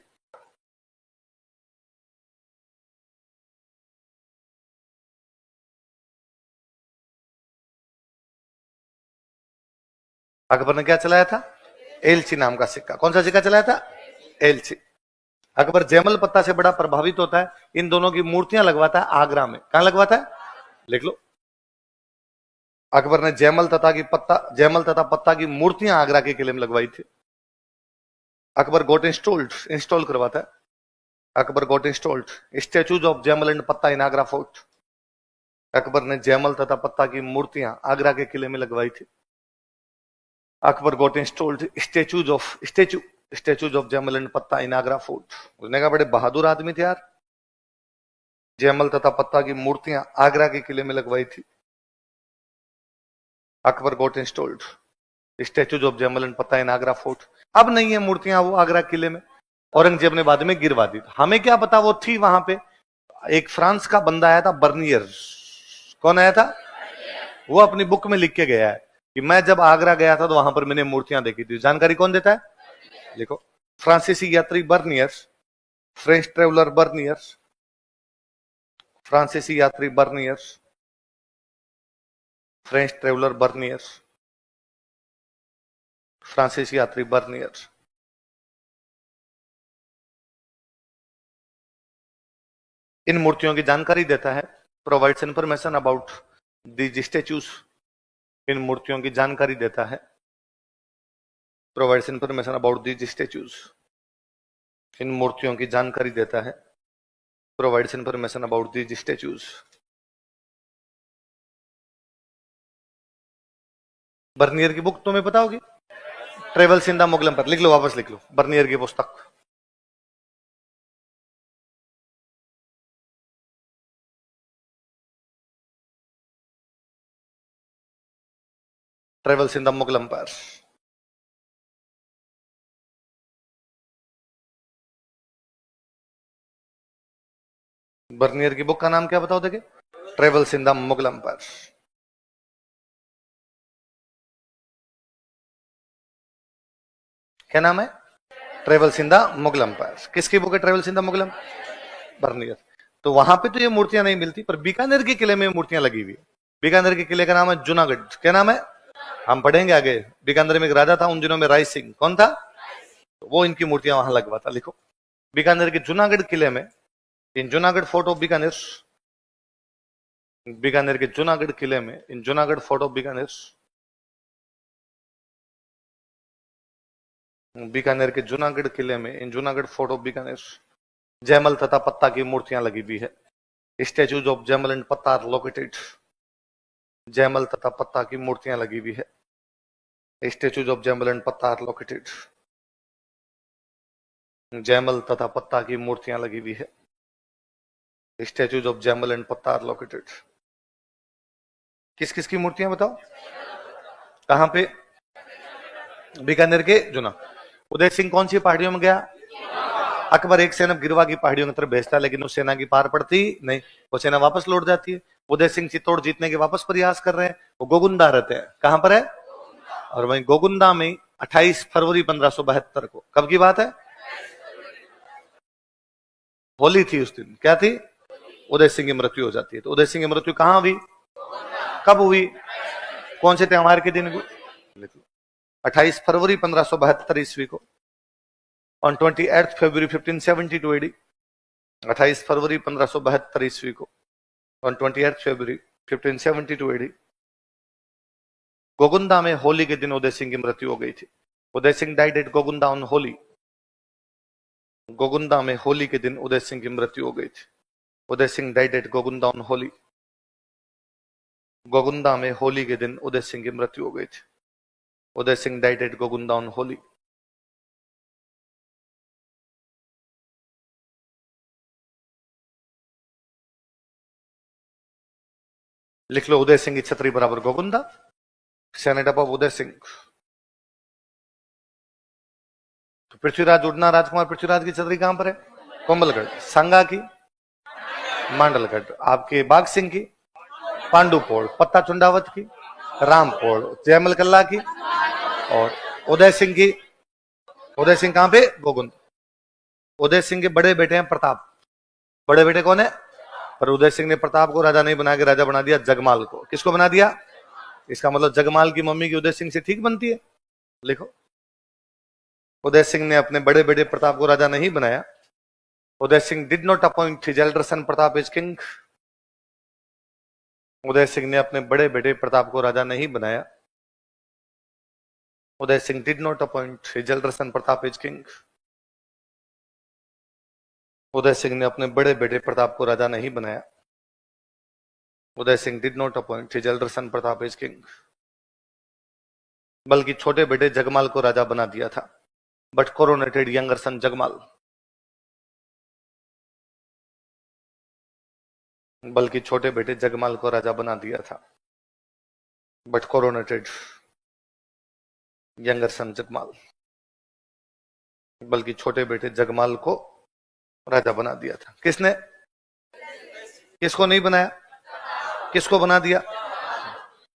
Akbar ने क्या चलाया था? एलची नाम का सिक्का। कौन सा सिक्का चलाया था? एलची। अकबर जयमल पत्ता से बड़ा प्रभावित होता है, इन दोनों की मूर्तियां लगवाता है आगरा में। कहां लगवाता है? लिख लो, अकबर ने जयमल तथा पत्ता की मूर्तियां आगरा के किले में लगवाई थी। अकबर गोट इंस्टॉल करवाता है। Akbar got installed statues of Jaimal and Patta in Agra fort. Akbar ने जयमल तथा पत्ता की मूर्तियां आगरा के किले में लगवाई थी। Akbar got installed statues of Jaimal and Patta in Agra fort. उसने कहा बड़े बहादुर आदमी थे यार, जयमल तथा पत्ता की मूर्तियां आगरा के किले में लगवाई थी। Akbar got installed statues of Jaimal and Patta in Agra fort. अब नहीं है मूर्तियां वो आगरा किले में, औरंगजेब ने बाद में गिरवा दी। हमें क्या पता वो थी वहां पे। एक फ्रांस का बंदा आया था, बर्नियर। कौन आया था? वो अपनी बुक में लिख के गया है कि मैं जब आगरा गया था तो वहां पर मैंने मूर्तियां देखी थी। जानकारी कौन देता है? लिखो, फ्रांसीसी यात्री बर्नियर, फ्रेंच ट्रेवलर बर्नियर, फ्रांसीसी यात्री बर्नियर, फ्रेंच ट्रेवलर बर्नियर, फ्रांसीसी यात्री बर्नियर। इन मूर्तियों की जानकारी देता है, provides information about these statues. इन मूर्तियों की जानकारी देता है, provides information about these statues. इन मूर्तियों की जानकारी देता है, provides information about these statues. Bernier की बुक तुम्हें पता होगी, travels in the Mughal empire, लिख लो, वापस लिख लो, बर्नियर की पुस्तक। Travels in the Mughal empire. Bernier की बुक का नाम क्या बताओ देखे? Travels in the Mughal empire. क्या नाम है? Travels in the Mughal empire. किसकी बुक है travels in the Mughal empire? Bernier. तो वहां पे तो ये मूर्तियां नहीं मिलती, पर बीकानेर के किले में मूर्तियां लगी हुई है। बीकानेर के किले का नाम है जूनागढ़। क्या नाम है? हम पढ़ेंगे आगे। बीकानेर में एक राजा था, उन दिनों में राय सिंह। कौन था? वो इनकी मूर्तियां वहां लगवाता। लिखो, बीकानेर के जूनागढ़ किले में, in Junagarh fort of Bikaner, Bikaner के जूनागढ़ किले में, in Junagarh fort of Bikaner, Bikaner के जूनागढ़ किले में, in Junagarh fort of Bikaner, Jaimal तथा पत्ता की मूर्तियां लगी हुई है। Statues of Jaimal and Patta are located. Jaimal तथा पत्ता की मूर्तियां लगी हुई है। Statues of Jaimal and Patta are located. Jaimal तथा पत्ता की मूर्तियां लगी हुई है। Statues of Jaimal and Patta are located. किस किस की मूर्तियां बताओ? कहां पे? बीकानेर के जुना। उदय सिंह कौन सी पहाड़ियों में गया? अकबर एक सेना गिरवा की पहाड़ियों की तरफ भेजता, लेकिन उस सेना की पार पड़ती नहीं, वो सेना वापस लौट जाती है। उदय सिंह चित्तौड़ जीतने के वापस प्रयास कर रहे हैं, वो गोगुंदा रहते हैं। कहां पर है? और वहीं गोगुंदा में 28 फरवरी 1572 को, कब की बात है? होली थी उस दिन। क्या थी? उदय सिंह की मृत्यु हो जाती है। तो उदय सिंह की मृत्यु कहां हुई? कब हुई? कौन से त्योहार के दिन हुई? 28 फरवरी 1572 ईस्वी को। On 28 February 1572 AD. 28 फरवरी 1572 ईस्वी को, ऑन 28 फरवरी 1572 एडी, गोगुंदा में होली के दिन उदय सिंह की मृत्यु हो गई थी। Udai Singh died at Gogunda on Holi. Gogunda में होली के दिन उदय सिंह की मृत्यु हो गई थी। Udai Singh died at Gogunda on Holi. Gogunda में होली के दिन उदय सिंह की मृत्यु हो गई थी। Udai Singh died at Gogunda on Holi. लिख लो, उदय सिंह की छतरी बराबर गोगुंदा, सेनेट ऑफ उदय सिंह। तो पृथ्वीराज उड़ना राजकुमार पृथ्वीराज की छतरी कहां पर है? कोम्बलगढ़। संगा की? मांडलगढ़। आपके बाघ सिंह की? पांडुपोड़। पत्ता चुंडावत की? रामपोड़। जयमल कल्ला की? और उदय सिंह की? उदय सिंह कहां पे? गोगुंद। उदय सिंह के बड़े बेटे हैं प्रताप। बड़े बेटे कौन है? पर उदय सिंह ने प्रताप को राजा नहीं बना के राजा बना दिया जगमाल को। किसको बना दिया? इसका मतलब जगमाल की मम्मी की उदय सिंह से ठीक बनती है। लिखो, उदय सिंह ने अपने बड़े बेटे प्रताप को राजा नहीं बनाया। Udai Singh did not appoint his elder son Pratap as king. Udai Singh ने अपने बड़े बेटे प्रताप को राजा नहीं बनाया। Udai Singh did not appoint his elder son Pratap as king. Udai Singh ने अपने बड़े बेटे प्रताप को राजा नहीं बनाया। Udai Singh did not appoint his elder son Pratap as king, बल्कि छोटे बेटे जगमाल को राजा बना दिया था। बट कोरोनेटेड यंगर सन जगमाल। बल्कि छोटे बेटे जगमाल को राजा बना दिया था। बट कोरोनेटेड यंगर सन जगमाल। बल्कि छोटे बेटे जगमाल को राजा बना दिया था। किसने? किसको नहीं बनाया? किसको बना दिया?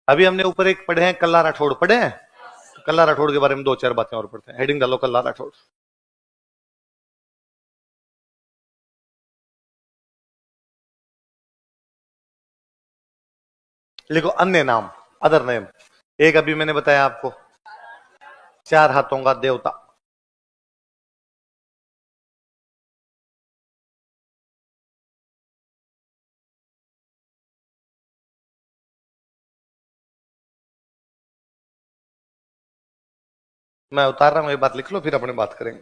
अभी हमने ऊपर एक पढ़े हैं कल्ला राठौड़, पढ़े हैं? कल्ला राठौड़ के बारे में दो चार बातें और पढ़ते हैं। हेडिंग डालो, कल्ला राठौड़। लिखो, अन्य नाम, अदर नेम। एक अभी मैंने बताया आपको, 4 हाथों का देवता। मैं उतार रहा हूं, ये बात लिख लो, फिर अपने बात करेंगे।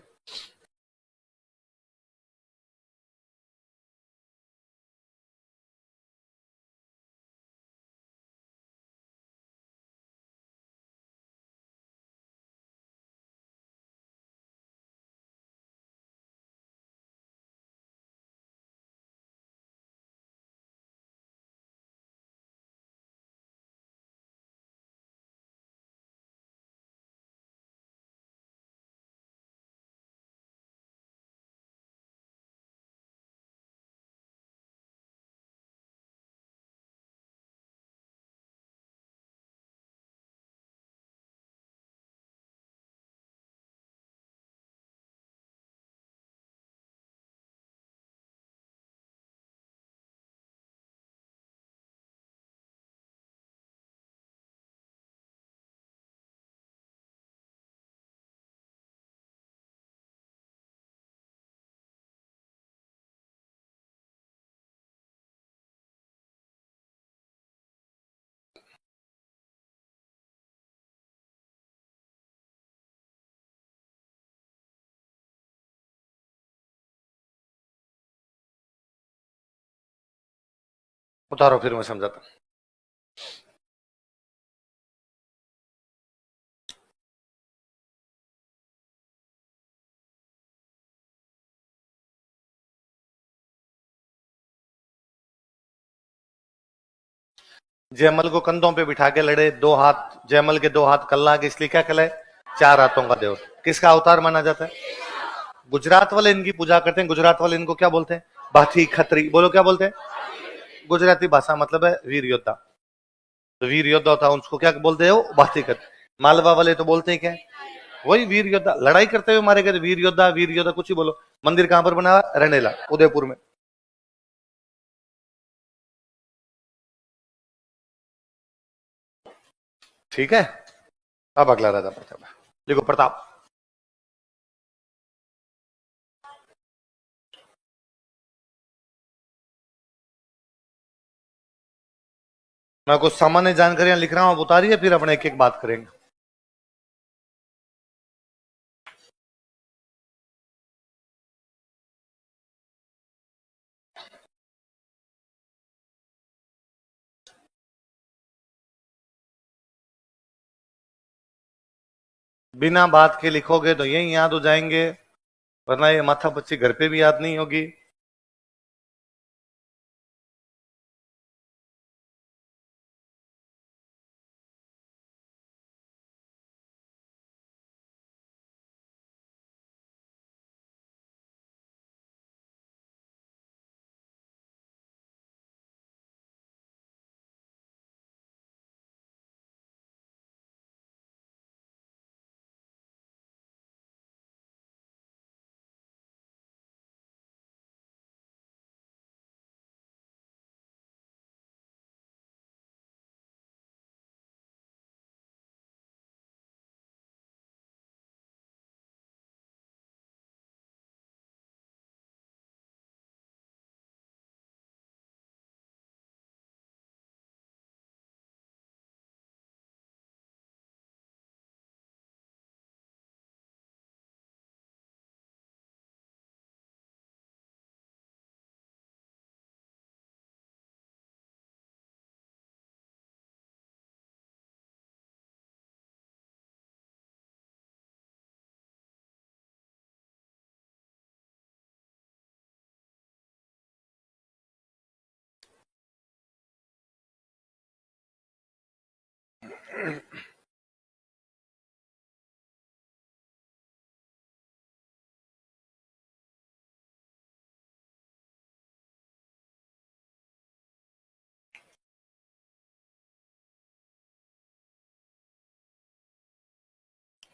उतारो फिर मैं समझाता हूं। जयमल को कंधों पे बिठा के लड़े, दो हाथ जयमल के, दो हाथ कल्ला के, इसलिए क्या कहलाए? चार हाथों का देव। किसका अवतार माना जाता है? गुजरात वाले इनकी पूजा करते हैं। गुजरात वाले इनको क्या बोलते हैं? बाथी खत्री। बोलो क्या बोलते हैं? गुजराती भाषा मतलब है वीर योद्धा। तो वीर योद्धा होता है उसको क्या बोलते हो? बाथी खत्री। मालवा वाले तो बोलते हैं क्या? वही वीर योद्धा, लड़ाई करते हुए मारे गए वीर योद्धा। वीर योद्धा कुछ ही बोलो। मंदिर कहां पर बना? रनेला, उदयपुर में। ठीक है। अब अगला राजा प्रताप। देखो प्रताप, मैं कुछ सामान्य जानकारियां लिख रहा हूं, अब उतारिए, फिर अपने एक एक बात करेंगे। बिना बात के लिखोगे तो यही याद हो जाएंगे, वरना ये माथा पच्ची घर पे भी याद नहीं होगी।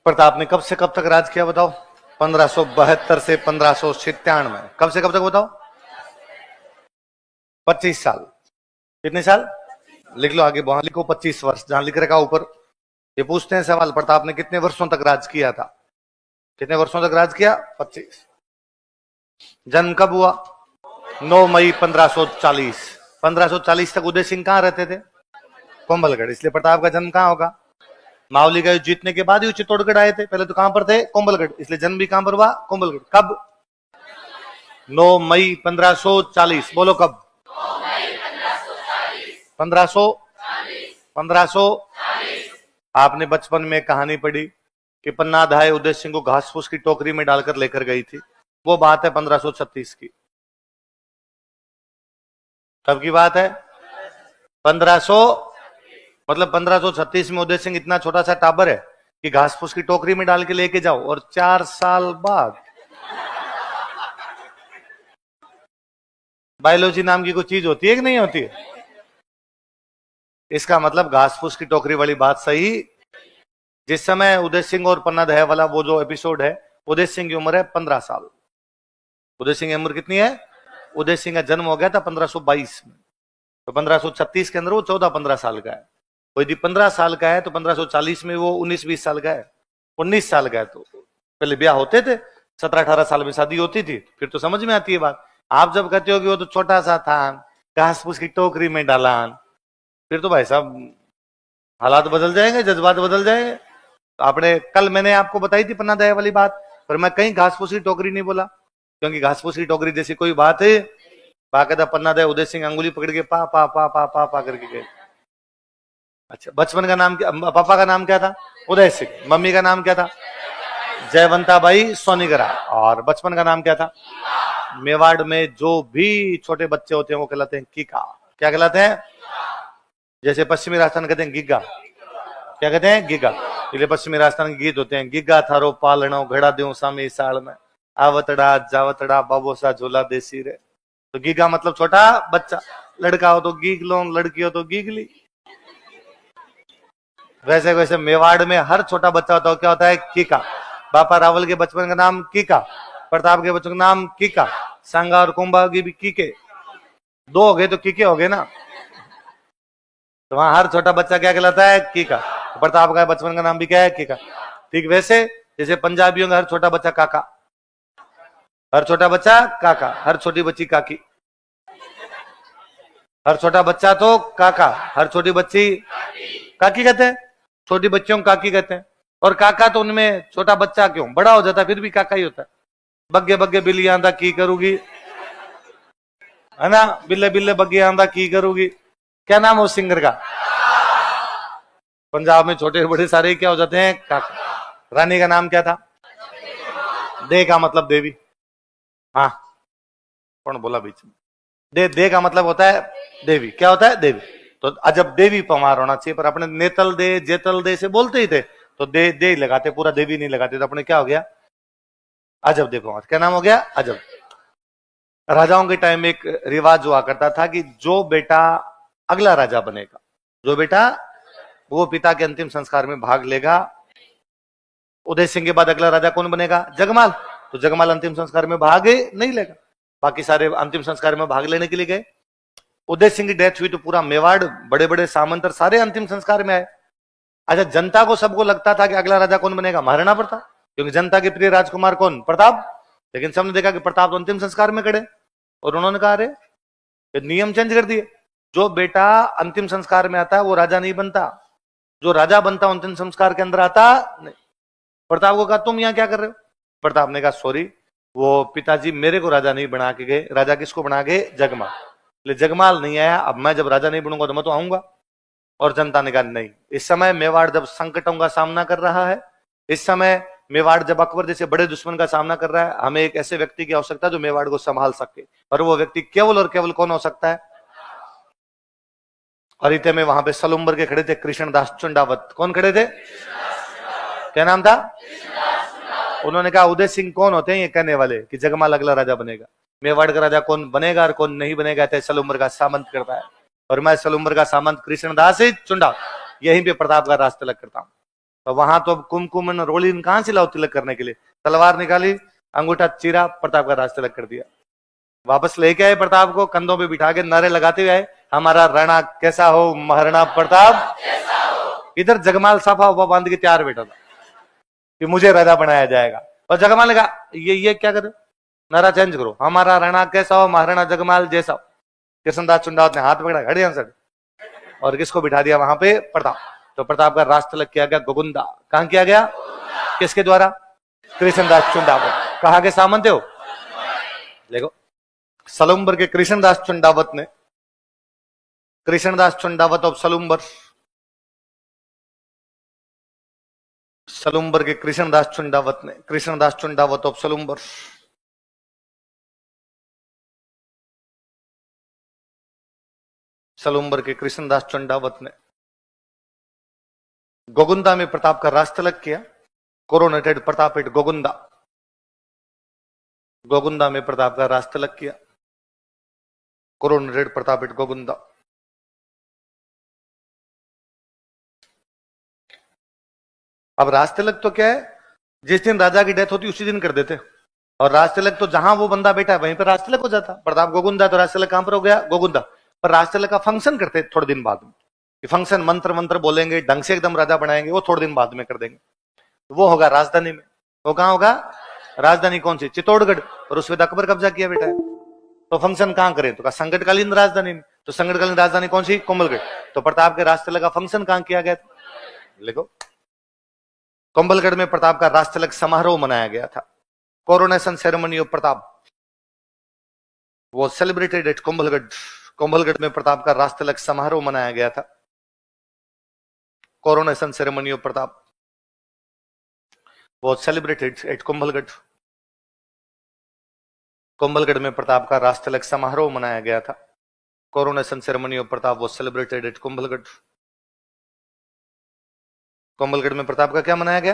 प्रताप ने कब से कब तक राज किया बताओ? 1572 से 1597। कब से कब तक बताओ? 25 साल। कितने साल? लिख लो आगे, वहां लिखो 25 वर्ष, जहां लिख रखा ऊपर। ये पूछते हैं सवाल, प्रताप ने कितने वर्षों तक राज किया था? कितने वर्षों तक राज किया? 25। जन्म कब हुआ? 9 मई 1540। 1540 तक उदय सिंह कहां रहते थे? कोंबलगढ़। इसलिए प्रताप का जन्म कहां होगा? मावली का युद्ध जीतने के बाद ही चित्तौड़गढ़ आए थे, पहले तो कहां पर थे? कोंबलगढ़। इसलिए जन्म भी कहां पर हुआ? कोंबलगढ़। कब? 9 मई 1540। बोलो कब? 1500 1500। आपने बचपन में कहानी पढ़ी कि पन्नाधाय उदय सिंह को घास फूस की टोकरी में डालकर लेकर गई थी। वो बात है 1536 की। कब की बात है? 1500, मतलब 1536 में उदय सिंह इतना छोटा सा टाबर है कि घास फूस की टोकरी में डाल के लेके जाओ, और 4 साल बाद बायोलॉजी नाम की कोई चीज होती है कि नहीं होती है? इसका मतलब घास फूस की टोकरी वाली बात सही। जिस समय उदय सिंह और पन्ना दया वाला वो जो एपिसोड है, उदय सिंह की उम्र है 15 साल। उदय सिंह की उम्र कितनी है? उदय सिंह का जन्म हो गया था 1522 में, तो 1536 के अंदर वो 14-15 साल का है। वो यदि 15 साल का है तो 1540 में वो 19-20 साल का है। 19 साल का है तो पहले ब्याह होते थे, 17-18 साल में शादी होती थी, फिर तो समझ में आती है बात। आप जब कहते हो कि वो तो छोटा सा था, घास फूस की टोकरी में डाला, फिर तो भाई साहब हालात बदल जाएंगे, जज्बात बदल जाएंगे। आपने कल मैंने आपको बताई थी पन्ना दया वाली बात, पर मैं कहीं घास फूस की टोकरी नहीं बोला, क्योंकि घास फूस की टोकरी जैसी कोई बात है बाकायदा पन्ना दे, उदय सिंह अंगुली पकड़ के पा पा पा पा पा पा करके गए। अच्छा, बचपन का नाम क्या, पापा का नाम क्या था? उदय सिंह। मम्मी का नाम क्या था? जयवंताबाई सोनीगरा। और बचपन का नाम क्या था? मेवाड़ में जो भी छोटे बच्चे होते हैं वो कहलाते हैं कीका। क्या कहलाते हैं? जैसे पश्चिमी राजस्थान कहते हैं गिग्गा। क्या कहते हैं? गिग्गा। इसलिए पश्चिमी राजस्थान के गीत होते हैं, गिग्गा थारो पालनो घड़ा देऊ सामी साल में, आवतड़ा जावतड़ा बाबो सा झोला देसी रे। तो गिग्गा मतलब छोटा बच्चा, लड़का हो तो गीग लो, लड़की हो तो गीगली। वैसे वैसे मेवाड़ में हर छोटा बच्चा होता है, क्या होता है? कीका। बापा रावल के बचपन का नाम कीका, प्रताप के बचपन का नाम कीका, सांगा और कुंभा की भी कीके, दो हो गए तो कीके हो गए ना। तो वहां हर छोटा बच्चा क्या कहलाता है? कीका। प्रताप का बचपन का नाम भी क्या है? कीका। ठीक वैसे जैसे पंजाबियों का हर छोटा बच्चा काका, हर छोटा बच्चा काका, हर छोटी बच्ची काकी, हर छोटा बच्चा तो काका, हर छोटी बच्ची काकी कहते हैं, छोटी बच्चियों को काकी कहते हैं। और काका तो उनमें छोटा बच्चा क्यों, बड़ा हो जाता फिर भी काका ही होता है। बग्गे बग्गे बिल्ली आंदा की करूगी, है ना, बिल्ले बिल्ले बग्गे आंदा की करूगी। क्या नाम है उस सिंगर का? पंजाब में छोटे बड़े सारे क्या हो जाते हैं? काका। रानी का नाम क्या था? दे का मतलब देवी। हाँ, कौन बोला बीच में? दे का मतलब होता है देवी। क्या होता है? देवी। तो अजब देवी पमार होना चाहिए, पर अपने नेतल दे जेतल दे से बोलते ही थे, तो दे लगाते, पूरा देवी नहीं लगाते, तो अपने क्या हो गया? अजब दे पमार। क्या नाम हो गया? अजब। राजाओं के टाइम में एक रिवाज हुआ करता था कि जो बेटा अगला राजा बनेगा, जो बेटा वो पिता के अंतिम संस्कार में भाग लेगा। उदय सिंह के बाद अगला राजा कौन बनेगा? जगमाल। तो जगमाल अंतिम संस्कार में भाग नहीं लेगा, बाकी सारे अंतिम संस्कार में भाग लेने के लिए गए। उदय सिंह की डेथ हुई तो पूरा मेवाड़, बड़े बड़े सामंतर सारे अंतिम संस्कार में आए। अच्छा, जनता को सबको लगता था कि अगला राजा कौन बनेगा? महाराणा प्रताप, क्योंकि जनता के प्रिय राजकुमार कौन? प्रताप। लेकिन सबने देखा कि प्रताप तो अंतिम संस्कार में खड़े, और उन्होंने कहा अरे नियम चेंज कर दिए, जो बेटा अंतिम संस्कार में आता है वो राजा नहीं बनता, जो राजा बनता अंतिम संस्कार के अंदर आता नहीं। प्रताप को कहा तुम यहाँ क्या कर रहे हो? प्रताप ने कहा सॉरी, वो पिताजी मेरे को राजा नहीं बना के गए। राजा किसको बना गए? जगमाल। ले जगमाल नहीं आया, अब मैं जब राजा नहीं बनूंगा तो मैं तो आऊंगा। और जनता ने कहा नहीं। इस समय मेवाड़ जब संकटों का सामना कर रहा है, इस समय मेवाड़ जब अकबर जैसे बड़े दुश्मन का सामना कर रहा है, हमें एक ऐसे व्यक्ति की आवश्यकता है जो मेवाड़ को संभाल सके, और वो व्यक्ति केवल और केवल कौन हो सकता है? और इतने में वहां पे सलुम्बर के खड़े थे कृष्णदास चुंडावत। कौन खड़े थे? क्या नाम था? उन्होंने कहा उदय सिंह कौन होते हैं ये कहने वाले कि जगमाल अगला राजा बनेगा? मेवाड़ का राजा कौन बनेगा और कौन नहीं बनेगा तो सलुम्बर का सामंत करता है, और मैं सलुम्बर का सामंत कृष्णदास चुंडा यहीं पे प्रताप का राज तिलक करता हूं। तो वहां तो कुमकुम रोलिन कहां से लाओ तिलक करने के लिए? तलवार निकाली, अंगूठा चीरा, प्रताप का राज तिलक कर दिया। वापस लेके आए प्रताप को, कंधों पे बिठा के नारे लगाते हुए आए, हमारा राणा कैसा हो महाराणा प्रताप। इधर जगमाल साफा हुआ बांध के तैयार बैठा था कि मुझे राजा बनाया जाएगा, और जगमाल ने कहा ये क्या करे, नारा चेंज करो, हमारा राणा कैसा हो महाराणा जगमाल जैसा हो। कृष्णदास चुंडावत ने हाथ पकड़ा, खड़े आंसर, और किसको बिठा दिया वहां पे? प्रताप। तो प्रताप का राज तिलक किया गया गोगुंदा। कहां किया गया? किसके द्वारा? कृष्णदास चुंडावत। कहा के सामंत हो? देखो, सलुम्बर के कृष्णदास चुंडावत ने, कृष्णदास चुंडावत ऑफ सलुम्बर, सलुम्बर के कृष्णदास चुंडावत ने, कृष्णदास चुंडावत ऑफ सलुम्बर, सलुम्बर के कृष्णदास चुंडावत ने गोगुंदा में प्रताप का राज तिलक किया। कोरोनेटेड प्रताप एट गोगुंदा, गोगुंदा में प्रताप का राज तिलक किया। Coronated Pratap at Gogunda. अब राज तिलक तो क्या है, जिस दिन राजा की डेथ होती उसी दिन कर देते, और राज तिलक तो जहां वो बंदा बैठा है वहीं पर राज तिलक हो जाता। प्रताप गोगुंदा, तो राज तिलक कहां पर हो गया? गोगुंदा। पर राज तिलक का फंक्शन करते थोड़े दिन बाद में, फंक्शन मंत्र मंत्र बोलेंगे, ढंग से एकदम राजा बनाएंगे, वो थोड़े दिन बाद में कर देंगे। वो होगा राजधानी में। वो कहां होगा? राजधानी कौन सी? चित्तौड़गढ़। और उस पर अकबर कब्जा किया बेटा है, तो फंक्शन कहां करें? तो कहा संकटकालीन राजधानी में। तो संकटकालीन राजधानी कौन सी? कोमलगढ़। तो प्रताप के राज तिलक का फंक्शन कहां किया गया था? लिखो, कोम्बलगढ़ में प्रताप का राज तिलक समारोह मनाया गया था, कोरोनेशन सेरेमनी ऑफ प्रताप। वो सेलिब्रेटेड एट कुंभलगढ़। कुंभलगढ़ में प्रताप का राष्ट्रतिलक समारोह मनाया गया था। Coronation ceremony of Pratap was celebrated at Kumbhalgarh. Kumbhalgarh में प्रताप का राष्ट्रतिलक समारोह मनाया गया था। Coronation ceremony of Pratap was celebrated at Kumbhalgarh. Kumbhalgarh में प्रताप का क्या मनाया गया?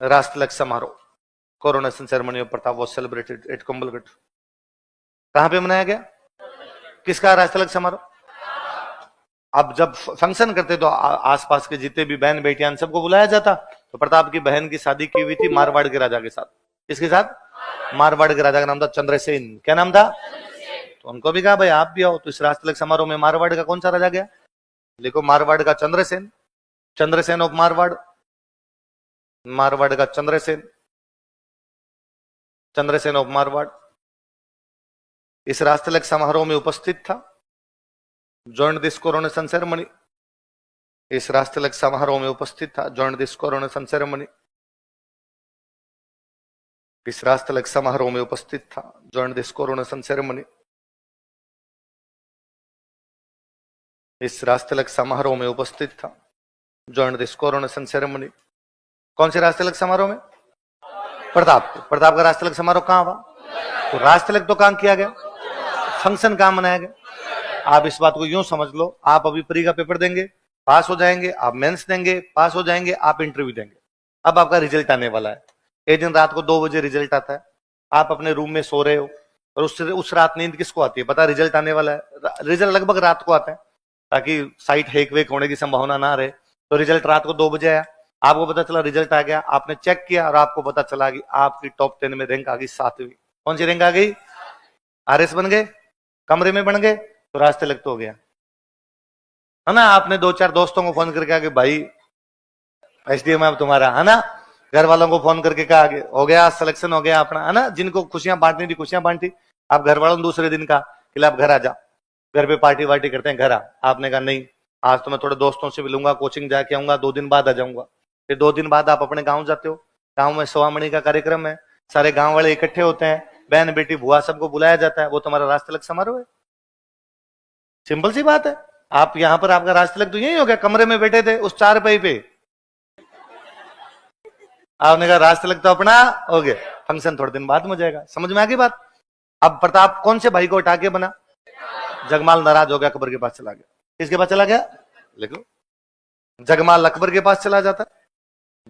राष्ट्रतिलक समारोह। Coronation ceremony of Pratap was celebrated at Kumbhalgarh. कहां पे मनाया गया? किसका राष्ट्रतिलक समारोह? अब जब फंक्शन करते तो आसपास के जितने भी बहन बेटियां सबको बुलाया जाता। तो प्रताप की बहन की शादी की हुई थी मारवाड़ के राजा के साथ। किसके साथ? मारवाड़ के राजा का नाम था चंद्रसेन। क्या नाम था? तो उनको भी कहा भाई आप भी आओ। तो इस राष्ट्रतिलक समारोह में मारवाड़ का कौन सा राजा गया? लिखो मारवाड़ का चंद्रसेन। चंद्रसेन ऑफ मारवाड़। मारवाड़ का चंद्रसेन। चंद्रसेन ऑफ मारवाड़ इस राष्ट्रतिलक समारोह में उपस्थित था। Joint this coronation ceremony. इस राष्ट्रतिलक समारोह में उपस्थित था। Joint this coronation ceremony. इस राष्ट्रतिलक समारोह में उपस्थित था। Joint this coronation ceremony. इस राष्ट्रतिलक समारोह में उपस्थित था। Joint this coronation ceremony. कौन से राष्ट्रतिलक समारोह में? प्रताप का राष्ट्रतिलक समारोह कहां हुआ? तो राष्ट्रतिलक तो कहां किया गया? फंक्शन कहां मनाया गया? आप इस बात को यूं समझ लो, आप अभी प्री का पेपर देंगे, पास हो जाएंगे, आप मेंस देंगे, पास हो जाएंगे, आप इंटरव्यू देंगे। अब आपका रिजल्ट आने वाला है। एक दिन रात को 2 बजे रिजल्ट आता है। आप अपने रूम में सो रहे हो और उस रात नींद किसको आती है? पता रिजल्ट आने वाला है। रिजल्ट लगभग रात को आता है ताकि साइट हेक वेक होने की संभावना ना रहे। तो रिजल्ट रात को 2 बजे आया, आपको पता चला रिजल्ट आ गया, आपने चेक किया और आपको पता चला कि आपकी टॉप 10 में रैंक आ गई 7वीं। कौन सी रैंक आ गई? आरएस बन गए, कमरे में बन गए, तो राष्ट्रतिलक तो हो गया है ना। आपने 2-4 दोस्तों को फोन करके कहा कि भाई एसडीएम अब तुम्हारा है ना। घर वालों को फोन करके कहा कि हो गया, सिलेक्शन हो गया अपना है ना। जिनको खुशियां बांटनी थी खुशियां बांटी। आप घर वालों ने दूसरे दिन कहा कि आप घर आ जा, घर पे पार्टी वार्टी करते हैं, घर आ। आपने कहा नहीं, आज तो मैं थोड़े दोस्तों से मिलूंगा, कोचिंग जाके आऊंगा, 2 दिन बाद आ जाऊंगा। फिर 2 दिन बाद आप अपने गाँव जाते हो। गाँव में सवामणि का कार्यक्रम है, सारे गाँव वाले इकट्ठे होते हैं, बहन बेटी बुआ सबको बुलाया जाता है। वो तुम्हारा राष्ट्रतिलक समारोह है। सिंपल सी बात है। आप यहां पर आपका राष्ट्रतिलक तो यही हो गया, कमरे में बैठे थे उस 4 पे आपने कहा राष्ट्रतिलक तो अपना हो गया, फंक्शन थोड़े दिन बाद में हो जाएगा। समझ में आ गई बात? अब प्रताप कौन से भाई को हटा के बना? जगमाल नाराज हो गया, अकबर के पास चला गया। किसके पास चला गया? लिखो, जगमाल अकबर के पास चला जाता।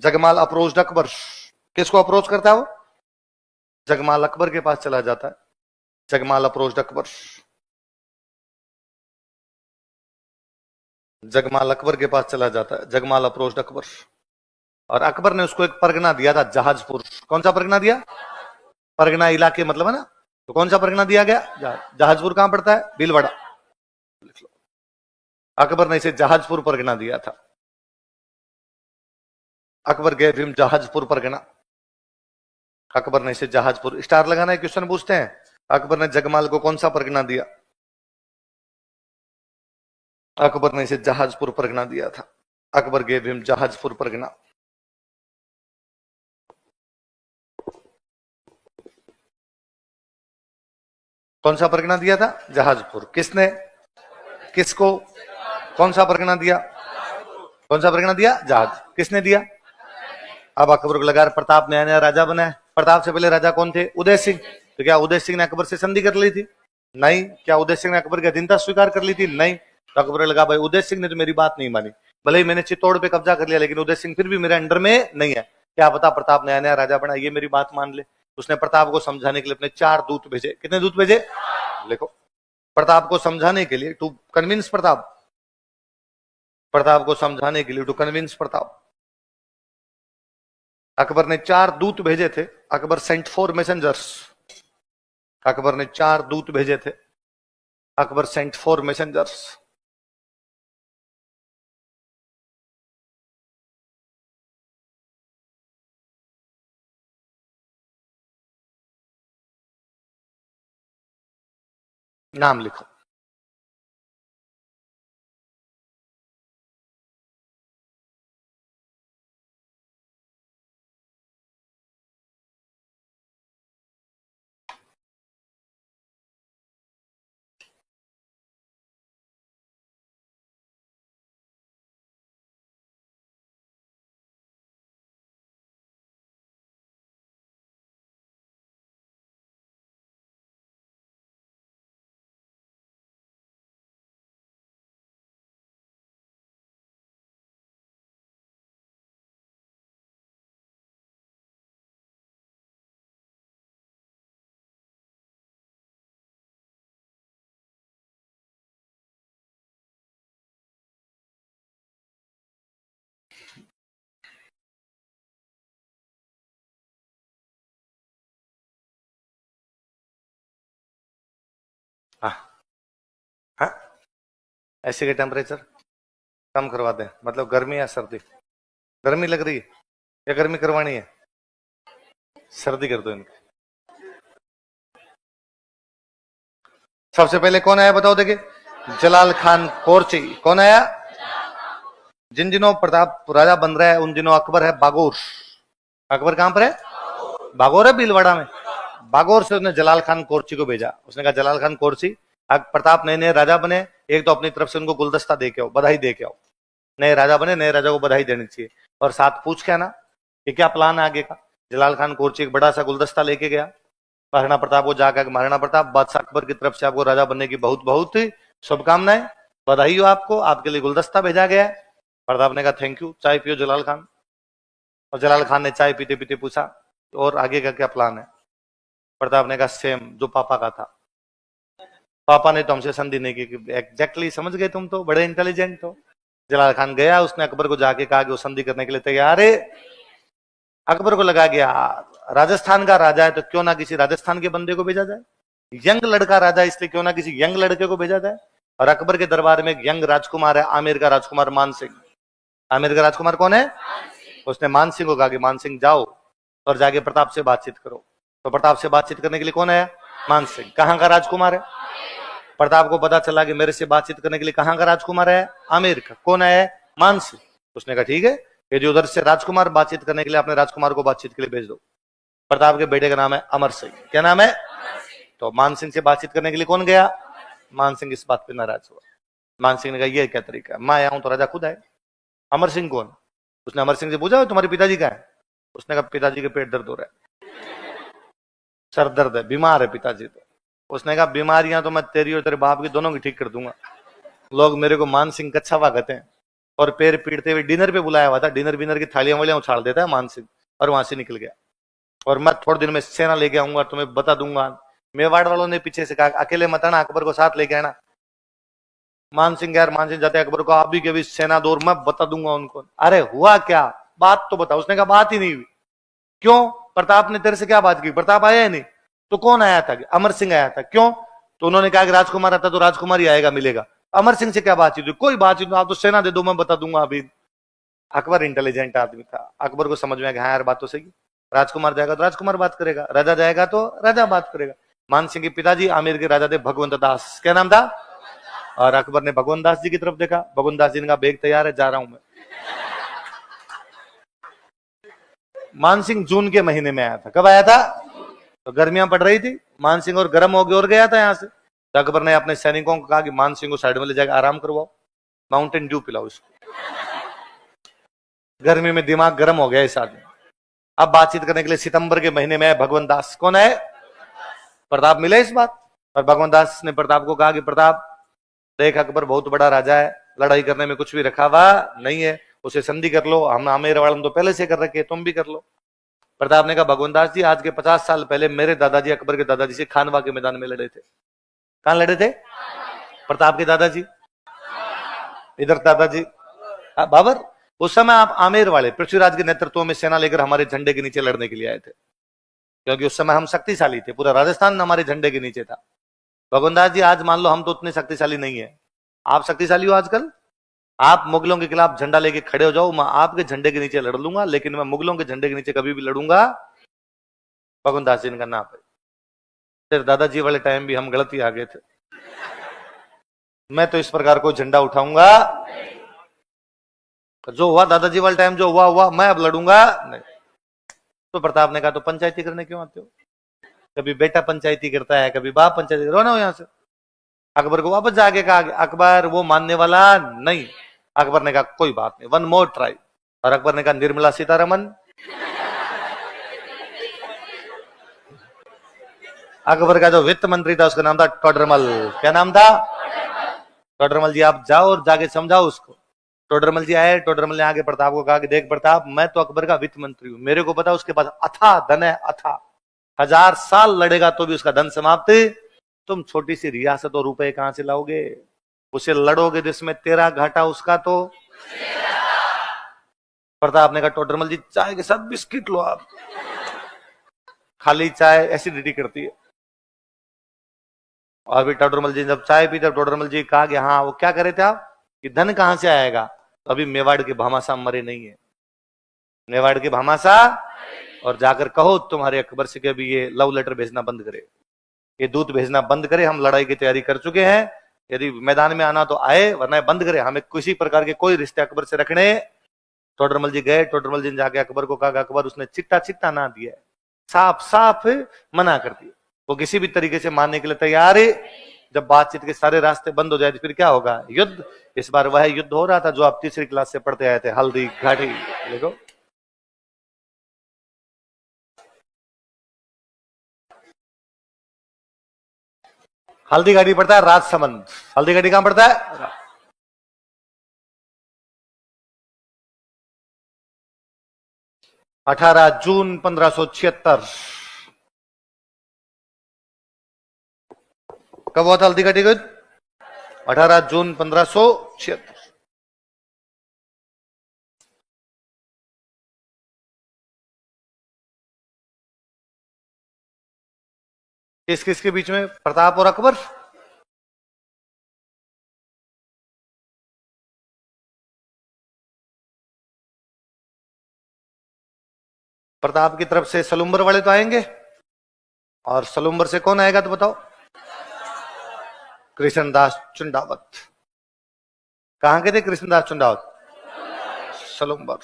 जगमाल अप्रोच अकबर। किसको अप्रोच करता है वो? जगमाल अकबर के पास चला जाता है। जगमाल अप्रोच अकबर। जगमाल अकबर के पास चला जाता है। जगमाल अप्रोच अकबर। और अकबर ने उसको एक परगना दिया था, जहाजपुर। कौन सा परगना दिया? परगना इलाके मतलब है ना। तो कौन सा परगना दिया गया? जहाजपुर कहां पड़ता है? भीलवाड़ा। अकबर ने इसे जहाजपुर परगना दिया था। अकबर गए हिम जहाजपुर परगना। अकबर ने इसे जहाजपुर, स्टार लगाना है, क्वेश्चन पूछते हैं। अकबर ने जगमाल को कौन सा परगना दिया? अकबर ने इसे जहाजपुर परगना दिया था। अकबर गए हिम जहाजपुर परगना। कौन सा परगना दिया था? जहाजपुर। किसने? किसको? कौन सा परगना दिया? कौन सा परगना दिया? जहाज। किसने दिया? अब अकबर को लगा प्रताप नया नया राजा बना है। प्रताप से पहले राजा कौन थे? उदय सिंह। तो क्या उदय सिंह ने अकबर से संधि कर ली थी? नहीं। क्या उदय सिंह ने अकबर की अधीनता स्वीकार कर ली थी? नहीं। तो अकबर को लगा भाई उदय सिंह ने तो मेरी बात नहीं मानी, भले ही मैंने चित्तौड़ पे कब्जा कर लिया, लेकिन उदय सिंह फिर भी मेरे अंडर में नहीं है। क्या पता प्रताप नया नया राजा बना, ये मेरी बात मान ले। उसने प्रताप को समझाने के लिए अपने 4 दूत भेजे। कितने दूत भेजे? लिखो, प्रताप को समझाने के लिए, टू कन्विंस प्रताप। प्रताप को समझाने के लिए, टू कन्विंस प्रताप, अकबर ने 4 दूत भेजे थे। Akbar sent 4 messengers. अकबर ने 4 दूत भेजे थे। Akbar sent 4 messengers. नाम लिखो। हाँ हाँ, ऐसे के टेम्परेचर कम करवा दें, मतलब गर्मी या सर्दी? गर्मी लग रही है या गर्मी करवानी है? सर्दी कर दो इनकी। सबसे पहले कौन आया बताओ, देखिए जलाल खान कोरची। कौन आया? जिन दिनों प्रताप राजा बन रहा है उन दिनों अकबर है बागोर। अकबर कहां पर है? बागोर है भीलवाड़ा में। बागोर से उसने जलाल खान कोरची को भेजा। उसने कहा जलाल खान कोरची, प्रताप नए नए राजा बने, एक तो अपनी तरफ से उनको गुलदस्ता दे के आओ, बधाई दे के आओ। नए राजा बने, नए राजा को बधाई देनी चाहिए, और साथ पूछ के आना कि क्या प्लान है आगे का। जलाल खान कोरची एक बड़ा सा गुलदस्ता लेके गया महाराणा प्रताप को, जाकर महाराणा प्रताप बादशाह अकबर की तरफ से आपको राजा बनने की बहुत बहुत शुभकामनाएं, बधाई हो आपको, आपके लिए गुलदस्ता भेजा गया है। प्रताप ने कहा थैंक यू, चाय पियो जलाल खान। और जलाल खान ने चाय पीते पीते पूछा और आगे का क्या प्लान है? प्रताप ने कहा सेम जो पापा का था, पापा ने तो हमसे संधि नहीं की। एग्जैक्टली समझ गए, तुम तो बड़े इंटेलिजेंट हो। जलाल खान गया, उसने अकबर को जाके कहा कि वो संधि करने के लिए तैयार है। अकबर को लगा गया राजस्थान का राजा है तो क्यों ना किसी राजस्थान के बंदे को भेजा जाए, यंग लड़का राजा इसलिए क्यों ना किसी यंग लड़के को भेजा जाए। और अकबर के दरबार में एक यंग राजकुमार है, आमेर का राजकुमार मान सिंह। आमेर का राजकुमार कौन है? उसने मान सिंह को कहा कि मान सिंह जाओ और जाके प्रताप से बातचीत करो। तो प्रताप से बातचीत करने के लिए कौन है? मान सिंह। कहां का राजकुमार है? प्रताप को पता चला कि मेरे से बातचीत करने के लिए कहां का राजकुमार है? आमेर का। कौन है? मान सिंह। उसने कहा ठीक है, ये जो उधर से राजकुमार बातचीत करने के लिए अपने राजकुमार को बातचीत के लिए भेज दो। प्रताप के बेटे का नाम है अमर सिंह। क्या नाम है? तो मान सिंह से बातचीत करने के लिए कौन गया? मान सिंह इस बात पे नाराज हुआ। मान सिंह ने कहा यह क्या तरीका है, मैं आया हूं तो राजा खुद आए। अमर सिंह कौन? उसने अमर सिंह से पूछा तुम्हारे पिताजी का है? उसने कहा पिताजी के पेट दर्द हो रहा है, सर दर्द है, बीमार है पिताजी। तो उसने कहा बीमारियां तो मैं तेरी और तेरे बाप की दोनों की ठीक कर दूंगा। लोग मेरे को मान सिंह कच्छावा कहते हैं। और पैर पीटते हुए डिनर पे बुलाया हुआ था, डिनर विनर की थालियां वालियां उछाल देता है मान सिंह, और वहां से निकल गया। और मैं थोड़े दिन में सेना लेके आऊंगा, तुम्हें बता दूंगा। मेवाड़ वालों ने पीछे से कहा अकेले मत आना, अकबर को साथ लेके आना। मान सिंह यार, मान सिंह जाते अकबर को, आप भी के भी सेना दौर, मैं बता दूंगा उनको। अरे हुआ क्या, बात तो बता। उसने कहा बात ही नहीं हुई। क्यों? प्रताप ने तेरे से क्या बात की? प्रताप आया ही नहीं। तो कौन आया था? अमर सिंह आया था। क्यों? तो उन्होंने कहा कि राजकुमार आता तो राजकुमार ही आएगा, मिलेगा। अमर सिंह से क्या बातचीत हुई? कोई बातचीत, आप तो सेना दे दो, मैं बता दूंगा अभी। अकबर इंटेलिजेंट आदमी था, अकबर को समझ में आया हाँ यार बात तो सही। राजकुमार जाएगा तो राजकुमार बात करेगा, राजा जाएगा तो राजा बात करेगा। मान सिंह के पिताजी आमेर के राजा थे भगवंत दास। क्या नाम था? और अकबर ने भगवंत दास जी की तरफ देखा। भगवंत दास जी ने कहा बेग तैयार है, जा रहा हूं मैं। मान सिंह जून के महीने में आया था। कब आया था? तो गर्मियां पड़ रही थी, मान सिंह और गर्म हो गया और गया था यहां से। तो अकबर ने अपने सैनिकों को कहा कि मान सिंह को साइड में ले जाकर आराम करवाओ, माउंटेन ड्यू पिलाओ इसको। गर्मी में दिमाग गर्म हो गया इस आदमी। अब बातचीत करने के लिए सितंबर के महीने में भगवंत दास। कौन है? प्रताप मिले इस बात। और भगवंत दास ने प्रताप को कहा कि प्रताप देख, अकबर बहुत बड़ा राजा है, लड़ाई करने में कुछ भी रखा हुआ नहीं है, उसे संधि कर लो। हम आमेर वाले तो पहले से कर रखे, तुम भी कर लो। प्रताप ने कहा भगवंत दास जी, आज के 50 साल पहले मेरे दादाजी अकबर के दादाजी से खानवा के मैदान में लड़े थे। कहां लड़े थे? प्रताप के दादाजी इधर, दादाजी बाबर। उस समय आप आमेर वाले पृथ्वीराज के नेतृत्व में सेना लेकर हमारे झंडे के नीचे लड़ने के लिए आए थे, क्योंकि उस समय हम शक्तिशाली थे, पूरा राजस्थान हमारे झंडे के नीचे था। भगवंत दास जी, आज मान लो हम तो उतने शक्तिशाली नहीं है, आप शक्तिशाली हो आजकल। आप मुगलों के खिलाफ झंडा लेके खड़े हो जाओ, मैं आपके झंडे के नीचे लड़ लूंगा, लेकिन मैं मुगलों के झंडे के नीचे कभी भी लड़ूंगा। भगवंत दास जी ने कहना तेरे दादाजी वाले टाइम भी हम गलती आ गए थे, मैं तो इस प्रकार को झंडा उठाऊंगा। जो हुआ दादाजी वाले टाइम, जो हुआ हुआ, मैं अब लड़ूंगा नहीं। तो प्रताप ने कहा तो पंचायती करने क्यों आते हो? कभी बेटा पंचायती करता है, कभी बाप पंचायती, रोना हो यहां से। अकबर को वापस जाके कहा अकबर वो मानने वाला नहीं। अकबर ने कहा कोई बात नहीं, वन मोर ट्राई। और अकबर ने कहा निर्मला सीतारमन। अकबर का जो वित्त मंत्री था उसका नाम था टोडरमल। क्या नाम था? टोडरमल जी, आप जाओ और जाके समझाओ उसको। टोडरमल जी आए, टोडरमल ने आगे प्रताप को कहा कि देख प्रताप, मैं तो अकबर का वित्त मंत्री हूं, मेरे को पता उसके पास अथा धन है, अथा। 1000 साल लड़ेगा तो भी उसका धन समाप्त। तुम छोटी सी रियासत और रुपए कहां से लाओगे? उसे लड़ोगे जिसमें तेरा घाटा, उसका तो। प्रताप ने कहा टोडरमल जी, चाय के साथ बिस्किट लो आप, खाली चाय एसिडिटी करती है। और भी टोडरमल जी जब चाय पी तब टोडरमल जी कहा कि हाँ वो क्या करे थे आप कि धन कहां से आएगा, तो अभी मेवाड़ के भामाशाह मरे नहीं है, मेवाड़ के भामाशाह, और जाकर कहो तुम्हारे अकबर से कि अभी ये लव लेटर भेजना बंद करे, ये दूत भेजना बंद करे, हम लड़ाई की तैयारी कर चुके हैं, यदि मैदान में आना तो आए वरना बंद करे, हमें किसी प्रकार के कोई रिश्ते अकबर से रखने। टोडरमल जी गए, टोडरमल जी ने जाके अकबर को कहा, अकबर उसने चिट्टा चिट्टा ना दिया, साफ साफ मना कर दिया, वो किसी भी तरीके से मानने के लिए तैयार है। जब बातचीत के सारे रास्ते बंद हो जाए तो फिर क्या होगा, युद्ध। इस बार वह युद्ध हो रहा था जो आप तीसरी क्लास से पढ़ते आए थे, हल्दी घाटी। देखो हल्दी घाटी पड़ता है राजसमंद, हल्दी घाटी कहां पड़ता है, 18 जून 1576। कब हुआ था हल्दी घाटी युद्ध, 18 जून 1576। किस किसके बीच में, प्रताप और अकबर। प्रताप की तरफ से सलुम्बर वाले तो आएंगे, और सलुम्बर से कौन आएगा तो बताओ, कृष्णदास चुंडावत। कहां के थे कृष्णदास चुंडावत, सलुम्बर।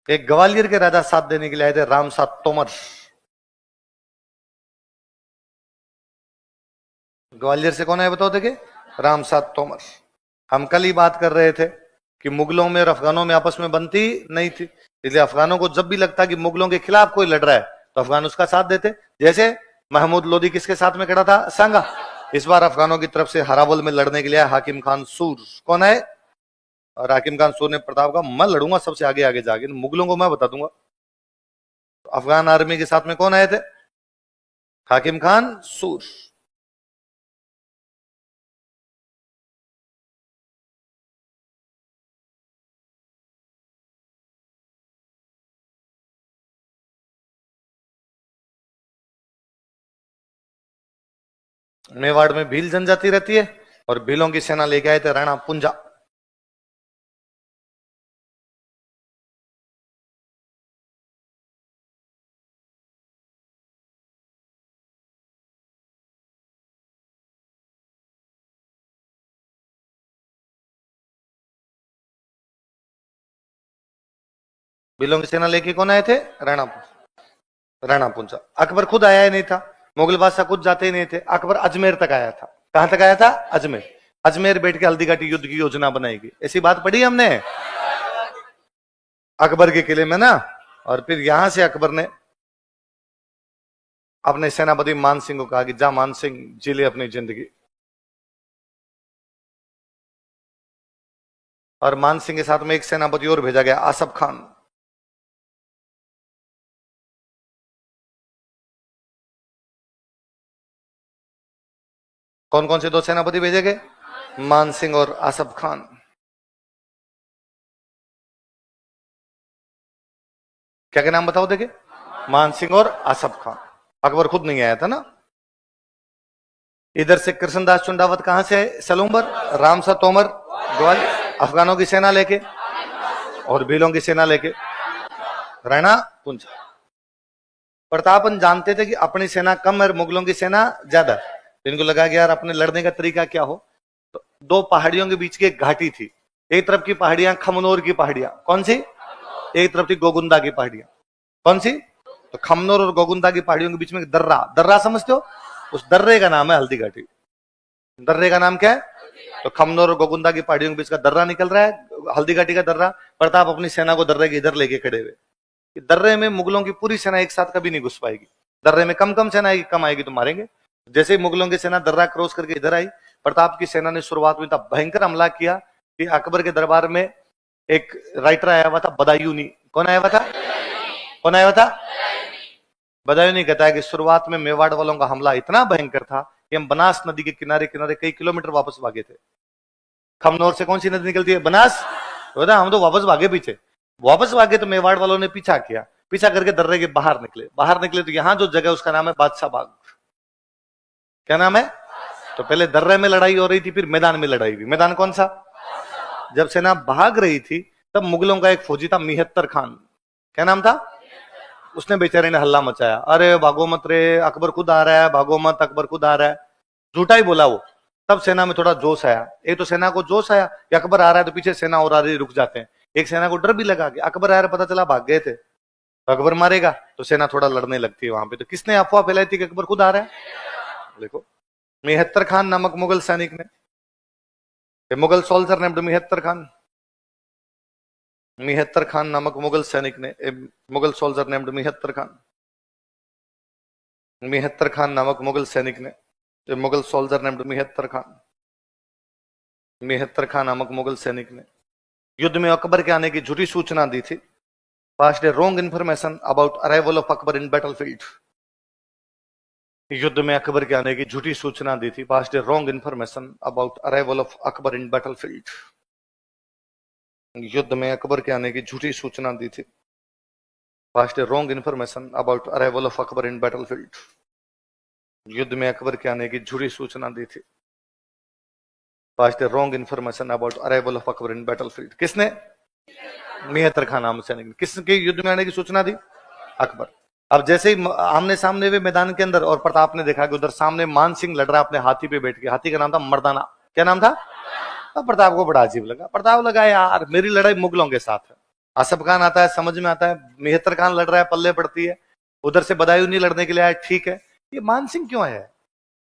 एक ग्वालियर के राजा साथ देने के लिए आए थे, रामसात तोमर। ग्वालियर से कौन आए बताओ, देखे, रामसात तोमर। हम कल ही बात कर रहे थे कि मुगलों में और अफगानों में आपस में बनती नहीं थी, इसलिए अफगानों को जब भी लगता कि मुगलों के खिलाफ कोई लड़ रहा है तो अफगान उसका साथ देते। जैसे महमूद लोदी किसके साथ में खड़ा था, सांगा। इस बार अफगानों की तरफ से हराबल में लड़ने के लिए हाकिम खान सूर। कौन है, और हाकिम खान सूर ने प्रताप का मैं लड़ूंगा सबसे आगे आगे जाके, मुगलों को मैं बता दूंगा। तो अफगान आर्मी के साथ में कौन आए थे, हाकिम खान सूर। मेवाड़ में भील जनजाति रहती है, और भीलों की सेना लेके आए थे राणा पुंजा। भीलों की सेना लेके कौन आए थे, राणा राणा पुंजा। अकबर खुद आया ही नहीं था, मुगल बादशाह खुद जाते ही नहीं थे, अकबर अजमेर तक आया था। कहां तक आया था, अजमेर। अजमेर बैठ के हल्दी घाटी युद्ध की योजना बनाएगी, ऐसी बात पढ़ी हमने अकबर के किले में ना। और फिर यहां से अकबर ने अपने सेनापति मान सिंह को कहा कि जा मान सिंह जी ले अपनी जिंदगी। और मान सिंह के साथ में एक सेनापति और भेजा गया, आसफ खान। कौन कौन से दो सेनापति भेजे गए, मान सिंह और आसफ खान। क्या क्या नाम बताओ देखे, मान सिंह और आसफ खान। अकबर खुद नहीं आया था ना। इधर से कृष्णदास चुंडावत कहां से है, सलूम्बर। रामसा तोमर ग्वालियर, अफगानों की सेना लेके, और भीलों की सेना लेके राणा पुंजा। प्रतापन जानते थे कि अपनी सेना कम है, मुगलों की सेना ज्यादा। तो इनको लगा कि यार अपने लड़ने का तरीका क्या हो, तो दो पहाड़ियों के बीच की एक घाटी थी। एक तरफ की पहाड़ियां खमनोर की पहाड़ियां, कौन सी, एक तरफ थी गोगुंदा की पहाड़ियां, कौन सी, तो खमनोर और गोगुंदा की पहाड़ियों के बीच में दर्रा, दर्रा समझते हो, उस दर्रे का नाम है हल्दी घाटी। दर्रे का नाम क्या है, तो खमनोर और गोगुंदा की पहाड़ियों के बीच का दर्रा निकल रहा है, हल्दी घाटी का दर्रा। प्रताप अपनी सेना को दर्रे के इधर लेके खड़े हुए, दर्रे में मुगलों की पूरी सेना एक साथ कभी नहीं घुस पाएगी, दर्रे में कम कम सेना आएगी, कम आएगी तो मारेंगे। जैसे ही मुगलों की सेना दर्रा क्रॉस करके इधर आई, प्रताप की सेना ने शुरुआत में इतना भयंकर हमला किया कि अकबर के दरबार में एक राइटर आया हुआ था, बदायूनी। कौन आया हुआ था, कौन आया हुआ था, बदायूनी कहता है कि शुरुआत में मेवाड़ वालों का हमला इतना भयंकर था कि हम बनास नदी के किनारे किनारे कई किलोमीटर वापस भागे थे। खमनोर से कौन सी नदी निकलती है, बनास, तो हम तो वापस भागे पीछे, वापस भागे तो मेवाड़ वालों ने पीछा किया। पीछा करके दर्रे के बाहर निकले तो यहां जो जगह उसका नाम है बादशाह बाग। क्या नाम है? तो पहले दर्रे में लड़ाई हो रही थी, फिर मैदान में लड़ाई हुई। मैदान कौन सा? जब सेना भाग रही थी तब मुगलों का एक फौजी था मिहत्तर खान। क्या नाम था? उसने बेचारे ने हल्ला मचाया, अरे भागो मत रे, अकबर खुद आ रहा है, भागो मत, अकबर खुद आ रहा है। झूठा ही बोला वो। तब सेना में थोड़ा जोश आया। एक तो सेना को जोश आया कि अकबर आ रहा है, तो पीछे सेना और आ रही, रुक जाते हैं। एक सेना को डर भी लगा कि अकबर आ रहा है, पता चला भाग गए थे तो अकबर मारेगा, तो सेना थोड़ा लड़ने लगती है वहां पे। तो किसने अफवाह फैलाई थी कि अकबर खुद आ रहा है? देखो, मिहत्तर खान नामक मुगल सैनिक ने, मुगल सोल्जर नेम्ड मिहत्तर खान, मिहत्तर खान नामक मुगल सैनिक ने, मुगल सोल्जर नेम्ड मिहत्तर खान, मिहत्तर खान नामक मुगल सैनिक ने, मुगल सोल्जर नेम्ड मिहत्तर खान, मिहत्तर खान नामक मुगल सैनिक ने युद्ध में अकबर के आने की झूठी सूचना दी थी। Past A wrong information about arrival of Akbar in battlefield. युद्ध में अकबर के आने की झूठी सूचना दी थी। Past A wrong information about arrival of Akbar in battlefield. युद्ध में अकबर के आने की झूठी सूचना दी थी। Past A wrong information about arrival of Akbar in battlefield. युद्ध में अकबर के आने की झूठी सूचना दी थी। Past A wrong information about arrival of Akbar in battlefield. किसने? मिहत्तर खान नाम सैनिक ने। किसके युद्ध में आने की सूचना दी? अकबर। अब जैसे ही आमने सामने हुए मैदान के अंदर, और प्रताप ने देखा कि उधर सामने मान सिंह लड़ रहा अपने हाथी पे बैठ के। हाथी का नाम था मर्दाना। क्या नाम था? अब प्रताप को बड़ा अजीब लगा। प्रताप लगा, यार मेरी लड़ाई मुगलों के साथ है। आसफ खान आता है, समझ में आता है, मिहत्तर खान लड़ रहा है, पल्ले पड़ती है। उधर से बदायूं नहीं लड़ने के लिए आया, ठीक है। ये मान सिंह क्यों आया है?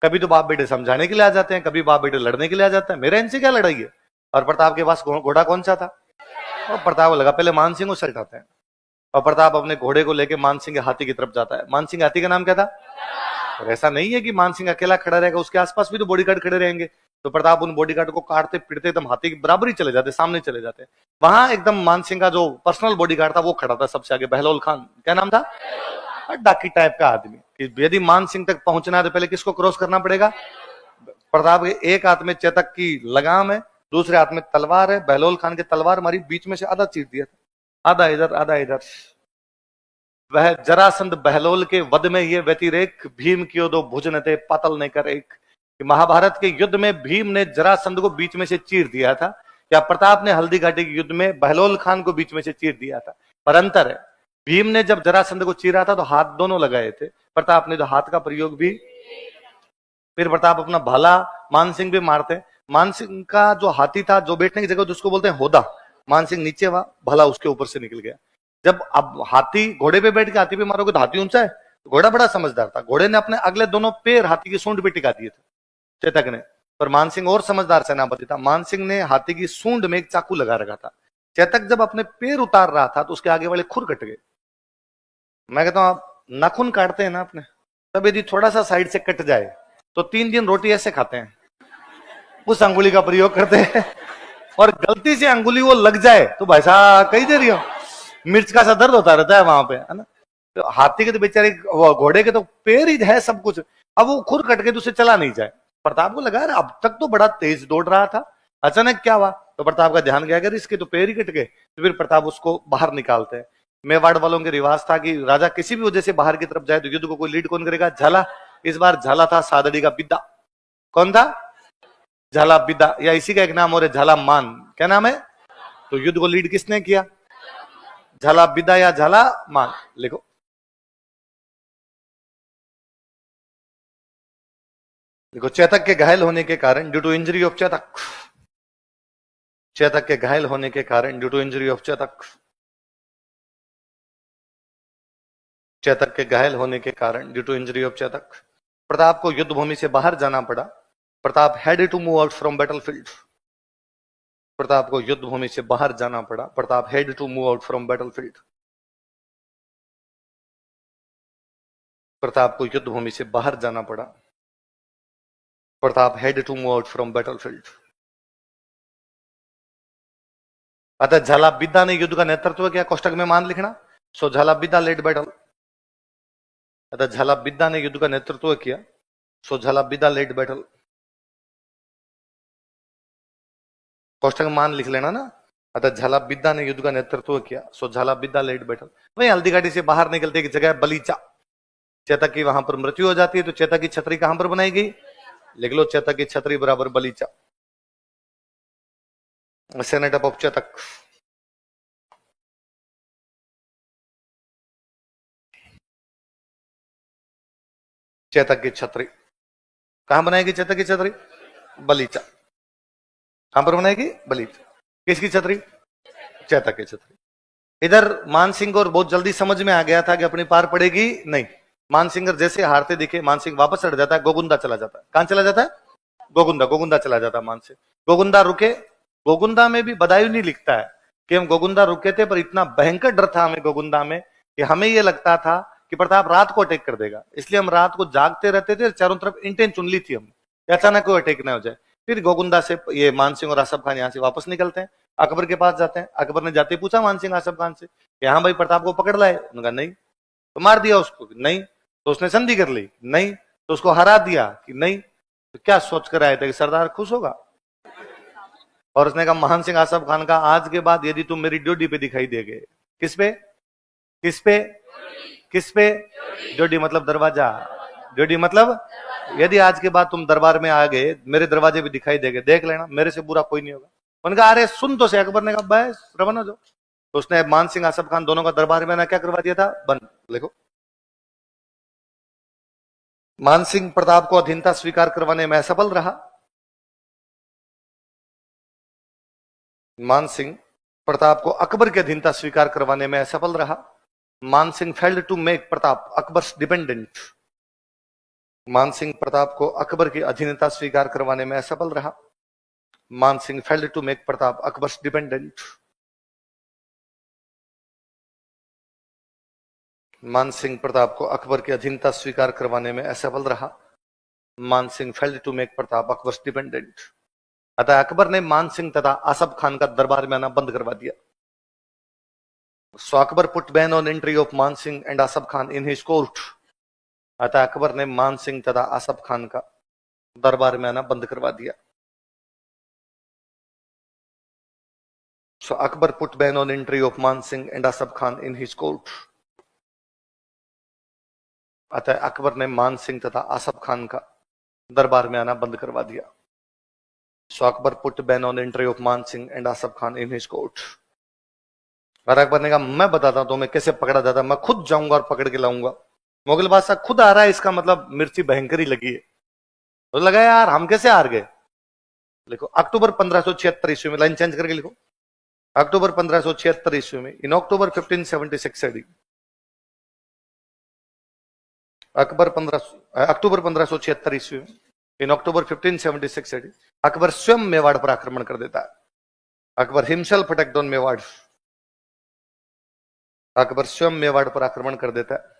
कभी तो बाप बेटे समझाने के लिए आ जाते हैं, कभी बाप बेटे लड़ने के लिए आ जाते हैं। मेरे इनसे क्या लड़ाई है? और प्रताप के पास घोड़ा कौन सा था? और प्रताप को लगा पहले मान सिंह को सर खाते हैं। और प्रताप अपने घोड़े को लेके मान सिंह के हाथी की तरफ जाता है। मान सिंह हाथी का नाम क्या था? और ऐसा नहीं है कि मान सिंह अकेला खड़ा रहेगा, उसके आसपास भी तो बॉडीगार्ड खड़े रहेंगे। तो प्रताप उन बॉडीगार्ड को काटते पीटते एकदम हाथी की बराबर ही चले जाते, सामने चले जाते। वहां एकदम मान सिंह का जो पर्सनल बॉडीगार्ड था वो खड़ा था सबसे आगे, बहलोल खान। क्या नाम था? डाकी टाइप का आदमी, कि यदि मान सिंह तक पहुंचना है तो पहले किसको क्रॉस करना पड़ेगा? प्रताप के एक हाथ में चेतक की लगाम है, दूसरे हाथ में तलवार है। बहलोल खान की तलवार मारी, बीच में से आधा चीर दिया था, आधा इधर आधा इधर। वह जरासंध बहलोल के वध में ये व्यतिरेक, भीम कियो दो भुजन थे पातल ने कर एक। महाभारत के युद्ध में भीम ने जरासंध को बीच में से चीर दिया था, या प्रताप ने हल्दी घाटी के युद्ध में बहलोल खान को बीच में से चीर दिया था। पर अंतर है, भीम ने जब जरासंध को चीरा था तो हाथ दोनों लगाए थे, प्रताप ने तो हाथ का प्रयोग भी। फिर प्रताप अपना भाला मान सिंह भी मारते। मान सिंह का जो हाथी था, जो बैठने की जगह उसको बोलते हैं होदा, मान सिंह नीचे हुआ, भला उसके ऊपर से निकल गया। जब अब हाथी घोड़े पे बैठ के हाथी पे मारोगे तो हाथी ऊंचा है, घोड़ा बड़ा समझदार था, घोड़े ने अपने अगले दोनों पैर हाथी की सूंड पे टिका दिए थे चेतक ने। पर मान सिंह और समझदार सेनापति था, मान सिंह ने हाथी की सूंड में एक चाकू लगा रखा था। चेतक जब अपने पैर उतार रहा था तो उसके आगे वाले खुर कट गए। मैं कहता हूं, आप नाखून काटते हैं ना अपने, तब यदि थोड़ा सा साइड से कट जाए तो 3 दिन रोटी ऐसे खाते हैं, उस अंगुली का प्रयोग करते हैं। और गलती से अंगुली वो लग जाए तो भाई साहब कही दे रही हो, मिर्च का सा दर्द होता रहता है वहां पे, है ना। तो हाथी के तो बेचारे, घोड़े के तो पैर ही है सब कुछ, अब वो खुर कट के तो उसे चला नहीं जाए। प्रताप को लगा अब तक तो बड़ा तेज दौड़ रहा था, अचानक क्या हुआ? तो प्रताप का ध्यान गया, अगर इसके तो पैर ही कट गए। तो फिर प्रताप उसको बाहर निकालते हैं। मेवाड़ वालों के रिवाज था कि राजा किसी भी वजह से बाहर की तरफ जाए तो युद्ध को कोई लीड कौन करेगा? झाला। इस बार झाला था सादड़ी का बिद्दा। कौन था? झाला बिद्दा, या इसी का एक नाम और है झाला मान। क्या नाम है? तो युद्ध को लीड किसने किया? झाला बिद्दा या झाला मान। लिखो, देखो, चेतक के घायल होने के कारण, due to injury of Chetak, Chetak के घायल होने के कारण, due to injury of Chetak, Chetak के घायल होने के कारण, due to injury of Chetak, Pratap को युद्ध भूमि से बाहर जाना पड़ा। Pratap had to move out from battlefield. Pratap को युद्ध भूमि से बाहर जाना पड़ा। Pratap had to move out from battlefield. Pratap को युद्ध भूमि से बाहर जाना पड़ा। Pratap had to move out from battlefield. अतः झाला बिद्दा ने युद्ध का नेतृत्व किया, कोष्टक में मान लिखना। सो झाला बिद्दा लेड बैटल। अतः झाला बिद्दा ने युद्ध का नेतृत्व किया, सो झाला बिद्दा लेड बैटल। कोष्टक में मान लिख लेना ना। अतः झाला बिद्दा ने युद्ध का नेतृत्व किया। सो झाला बिद्दा लेट बैठल। वही हल्दी घाटी से बाहर निकलते की जगह बलीचा, चेतक की वहां पर मृत्यु हो जाती है। तो चेतक की छतरी कहां पर बनाई गई? लिख लो, चेतक की छतरी बराबर बलीचा, सेनेट ऑफ चेतक। चेतक की छतरी कहां बनाएगी? चेतक की छतरी बलीचा। कहां पर बनाएगी? बलीचा। किसकी छतरी? चेतक की छतरी। इधर मानसिंह और बहुत जल्दी समझ में आ गया था कि अपनी पार पड़ेगी नहीं। मानसिंह जैसे हारते दिखे, मानसिंह वापस हट जाता है, गोगुंदा चला जाता है। कहां चला जाता है? गोगुंदा। गोगुंदा चला जाता है मानसिंह। गोगुंदा रुके। गोगुंदा में भी बदायूं नहीं लिखता है कि हम गोगुंदा रुके थे, पर इतना भयंकर डर था हमें गोगुंदा में कि हमें यह लगता था कि प्रताप रात को अटैक कर देगा। इसलिए हम रात को जागते रहते थे, चारों तरफ इंटेंट चुन ली थी हम, अचानक कोई अटैक ना हो जाए। फिर गोगुंदा से ये मानसिंह और आसफ खान यहां से वापस निकलते हैं, अकबर के पास जाते हैं। अकबर ने जाते पूछा मानसिंह आसफ खान से कि हाँ भाई प्रताप को पकड़ लाए? उन्होंने कहा नहीं। तो मार दिया उसको? नहीं। तो उसने संधि कर ली? नहीं। तो उसको हरा दिया? कि नहीं। तो क्या सोच कर आए थे कि सरदार खुश होगा? और उसने कहा महान सिंह आसफ खान का, आज के बाद यदि तुम मेरी ड्यूटी पे दिखाई देगे। किस पे? किस पे? किस पे? ड्यूटी मतलब दरवाजा। ड्यूटी मतलब यदि आज के बाद तुम दरबार में आ गए, मेरे दरवाजे भी दिखाई देंगे, देख लेना, मेरे से बुरा कोई नहीं होगा। उन्होंने कहा अरे सुन तो से। अकबर ने कहा बस रवाना दो। तो उसने मान सिंह आसफ खान दोनों का दरबार में ना क्या करवा दिया था? बंद। देखो, मानसिंह प्रताप को अधीनता स्वीकार करवाने में असफल रहा। मानसिंह प्रताप को अकबर की अधीनता स्वीकार करवाने में असफल रहा। Mansingh failed to make Pratap Akbar's dependent. Mansingh Pratap को अकबर की अधीनता स्वीकार करवाने में असफल रहा। Mansingh failed to make Pratap Akbar's dependent. Mansingh Pratap को अकबर की अधीनता स्वीकार करवाने में असफल रहा। Mansingh failed to make Pratap Akbar's dependent. अतः अकबर ने मानसिंह तथा आसफ खान का दरबार में आना बंद करवा दिया। So Akbar put ban on entry of Mansingh and Asaf Khan in his court. अतः अकबर ने मानसिंह तथा आसफ खान का दरबार में आना बंद करवा दिया। So Akbar put ban on entry of Mansingh and Asaf Khan in his court. अतः अकबर ने मानसिंह तथा आसफ खान का दरबार में आना बंद करवा दिया। So Akbar put ban on entry of Mansingh and Asaf Khan in his court. और अकबर ने कहा मैं बताता हूं तुम्हें कैसे पकड़ा जाता, मैं खुद जाऊंगा और पकड़ के लाऊंगा। मुगल बादशाह खुद आ रहा है, इसका मतलब मिर्ची भयंकर ही लगी है। तो लगा यार हम कैसे हार गए। लिखो अक्टूबर 1576 ईस्वी में, लाइन चेंज करके लिखो, अक्टूबर 1576 ईस्वी में, इन अक्टूबर 1576 एडी, अक्टूबर 1576 ईस्वी में, इन अक्टूबर 1576 एडी, अकबर स्वयं मेवाड़ पर आक्रमण कर देता है। Akbar himself attacked on Mewar. Akbar स्वयं मेवाड़ पर आक्रमण कर देता है।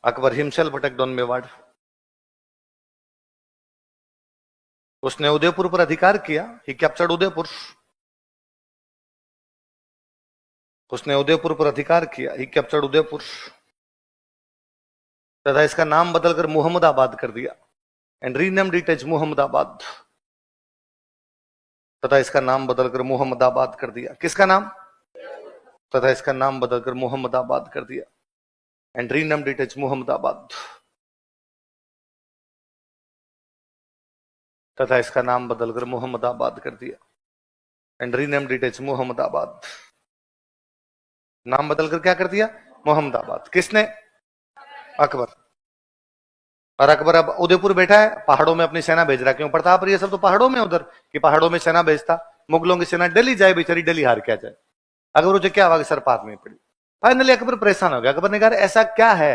Akbar himself attacked on Mewar. उसने उदयपुर पर अधिकार किया। He captured Udaipur. उसने उदयपुर पर अधिकार किया। He captured Udaipur. तथा इसका नाम बदलकर मुहम्मदाबाद कर दिया, and renamed it as Muhammadabad. तथा इसका नाम बदलकर मुहम्मदाबाद कर दिया। किसका नाम? तथा इसका नाम बदलकर मुहम्मदाबाद कर दिया, and renamed it as Muhammadabad. तथा इसका नाम बदलकर मुहम्मदाबाद कर दिया, and renamed it as Muhammadabad. नाम बदलकर क्या कर दिया? मुहम्मदाबाद। किसने? अकबर। और अकबर अब उदयपुर बैठा है, पहाड़ों में अपनी सेना भेज रहा है। क्यों? प्रताप ये सब तो पहाड़ों में उधर कि पहाड़ों में सेना भेजता, मुगलों की सेना दिल्ली जाए, बेचारी दिल्ली हार क्या जाए। अकबर उसे क्या हुआ? सर पार नहीं पड़ी। फाइनली अकबर परेशान हो गया। अकबर ने कहा ऐसा क्या है,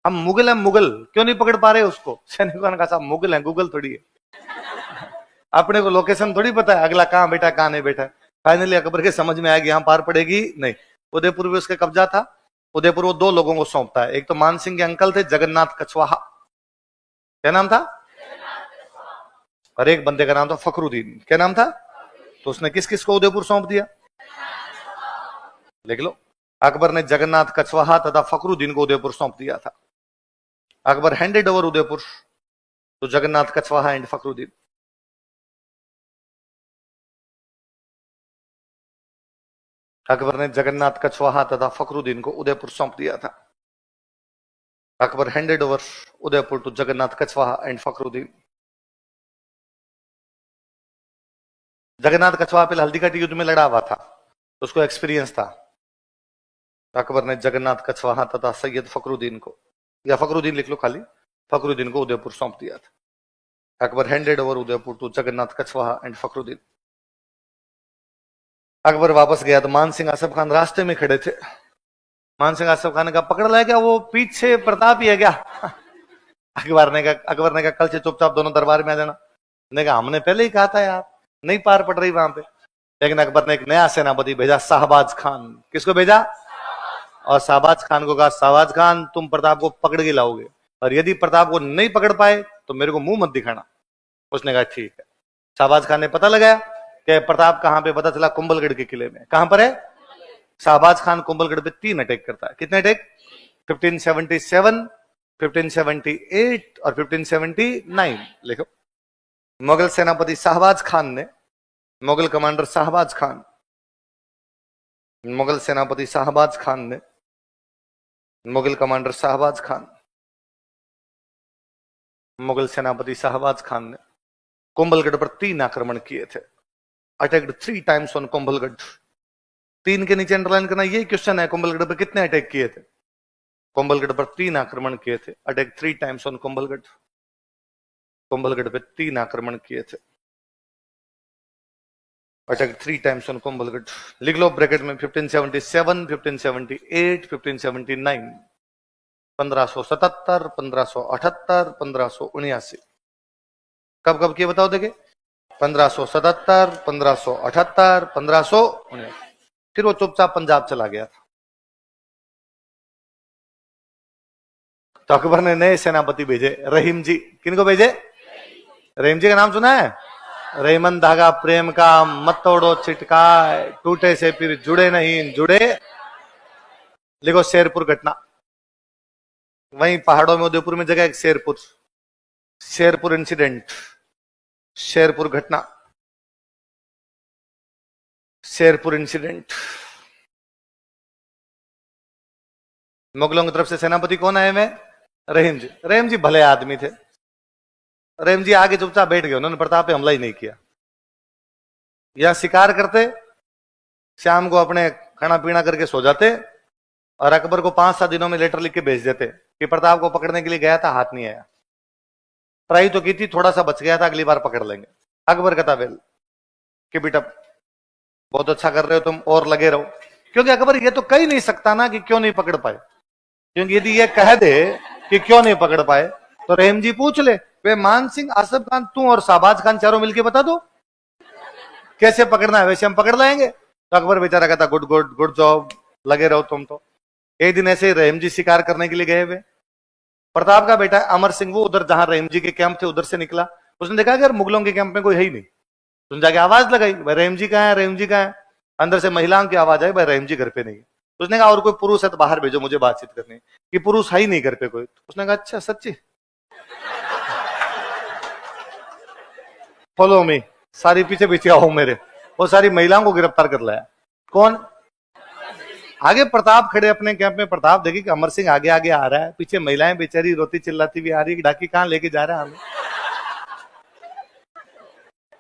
हम मुगल हैं, मुगल क्यों नहीं पकड़ पा रहे उसको? सैनिकों ने कहा साहब मुगल है, गूगल थोड़ी है, अपने को लोकेशन थोड़ी पता है अगला कहां बैठा कहां नहीं बैठा। फाइनली अकबर के समझ में आया कि यहां पार पड़ेगी नहीं। उदयपुर में उसका कब्जा था। उदयपुर वो दो लोगों को सौंपता है, एक तो मानसिंह के अंकल थे जगन्नाथ कछवाहा, क्या नाम था, और एक बंदे का नाम था फखरुद्दीन। क्या नाम था? तो उसने किस किस को उदयपुर सौंप दिया? लिख लो, अकबर ने जगन्नाथ कछवाहा तथा फखरुद्दीन को उदयपुर सौंप दिया था। Akbar handed over Udaipur to Jagannath Kachwaha and Fakhruddin. Akbar ने जगन्नाथ कछवाहा तथा फखरुद्दीन को उदयपुर सौंप दिया था। Akbar handed over Udaipur to Jagannath Kachhwaha and Fakhruddin. Jagannath Kachhwaha पहले हल्दीघाटी युद्ध में लड़ा हुआ था, तो उसको एक्सपीरियंस था। अकबर ने जगन्नाथ कछवाहा तथा सैयद फखरुद्दीन को, या फखरुद्दीन लिख लो खाली, फखरुद्दीन को उदयपुर सौंप दिया था। Akbar handed over Udaipur to Jagannath Kachhwaha and Fakhruddin. Akbar वापस गया तो मान सिंह आसफ खान रास्ते में खड़े थे। मान सिंह आसफ खान ने कहा पकड़ लाया क्या, वो पीछे प्रताप ही है क्या? अकबर ने कहा कल से चुपचाप दोनों दरबार में आ जाना। ने कहा हमने पहले ही कहा था यार, नहीं पार पड़ रही वहां पे। लेकिन अकबर ने एक नया सेनापति भेजा, शाहबाज खान। किसको भेजा? और शाहबाज खान को कहा शाहबाज खान तुम प्रताप को पकड़ के लाओगे, और यदि प्रताप को नहीं पकड़ पाए तो मेरे को मुंह मत दिखाना। उसने कहा ठीक है। शाहबाज खान ने पता लगाया कि प्रताप कहां पे, पता चला कुंभलगढ़ के किले में। कहां पर है? शाहबाज खान कुंभलगढ़ पे 3 अटैक करता है। कितने अटैक? 1577, 1578 और 1579। लिखो। मुगल सेनापति शाहबाज खान ने, मुगल कमांडर शाहबाज खान, मुगल सेनापति शाहबाज खान ने, मुगल कमांडर शाहबाज खान, मुगल सेनापति शाहबाज खान ने कुंभलगढ़ पर 3 आक्रमण किए थे। Attacked 3 times on Kumbhalgarh. 3 के नीचे अंडरलाइन करना, यही क्वेश्चन है, कुंभलगढ़ पर कितने अटैक किए थे? कुंभलगढ़ पर 3 आक्रमण किए थे। Attack 3 times on Kumbhalgarh. Kumbhalgarh पे 3 आक्रमण किए थे। Attack 3 times on Kumbhalgarh. लिख लो ब्रैकेट में 1577, 1578, 1579, 1577, 1578, 1579। कब कब किए बताओ देखे? 1577, 1578, 1579। फिर वो चुपचाप पंजाब चला गया था। तो अकबर ने नए सेनापति भेजे, रहीम जी। किनको भेजे? रहीम जी का नाम सुना है? रहीमन धागा प्रेम का मत तोड़ो छिटकाए, टूटे से फिर जुड़े नहीं जुड़े। लिखो शेरपुर घटना। वहीं पहाड़ों में उदयपुर में जगह एक शेरपुर, शेरपुर इंसिडेंट, शेरपुर घटना, शेरपुर इंसिडेंट। मुगलों की तरफ से सेनापति कौन आए हुए? रहीम जी। रहीम जी भले आदमी थे। रहीम जी आगे चुपचाप बैठ गए, उन्होंने प्रताप पे हमला ही नहीं किया। यह शिकार करते, शाम को अपने खाना पीना करके सो जाते, और अकबर को 5-7 दिनों में लेटर लिख के भेज देते कि प्रताप को पकड़ने के लिए गया था, हाथ नहीं आया। ट्राई तो की थी, थोड़ा सा बच गया था, अगली बार पकड़ लेंगे। अकबर कहता वेल कि बेटा बहुत अच्छा कर रहे हो तुम, और लगे रहो। क्योंकि अकबर ये तो कह ही नहीं सकता ना कि क्यों नहीं पकड़ पाए, क्योंकि यदि ये कह दे कि क्यों नहीं पकड़ पाए तो रहीम जी पूछ ले, वे मान सिंह, आसफ खान, तू और शाहबाज खान चारों मिलके बता दो कैसे पकड़ना है, वैसे हम पकड़ लाएंगे। तो अकबर बेचारा कहता गुड गुड गुड जॉब, लगे रहो तुम तो। एक दिन ऐसे रहीम जी शिकार करने के लिए गए हुए, प्रताप का बेटा अमर सिंह, वो उधर जहां रहीम जी के कैंप थे उधर से निकला। उसने देखा कि मुगलों के कैंप में कोई है ही नहीं। उसने जाके आवाज लगाई, भाई रहीम जी कहाँ है, रहीम जी कहाँ है? अंदर से महिलाओं की आवाज आई, भाई रहीम जी घर पे नहीं है। उसने कहा और कोई पुरुष है तो बाहर भेजो, मुझे बातचीत करनी। कि पुरुष है ही नहीं घर पे कोई। उसने कहा अच्छा सच्ची, फॉलो मी, सारी पीछे पीछे आओ मेरे। वो सारी महिलाओं को गिरफ्तार कर लाया। कौन? आगे प्रताप खड़े अपने कैंप में। प्रताप देखे कि अमर सिंह आगे आगे आ रहा है, पीछे महिलाएं बेचारी रोती चिल्लाती हुई आ रही है, डाकी कहां लेके जा रहा है हमें।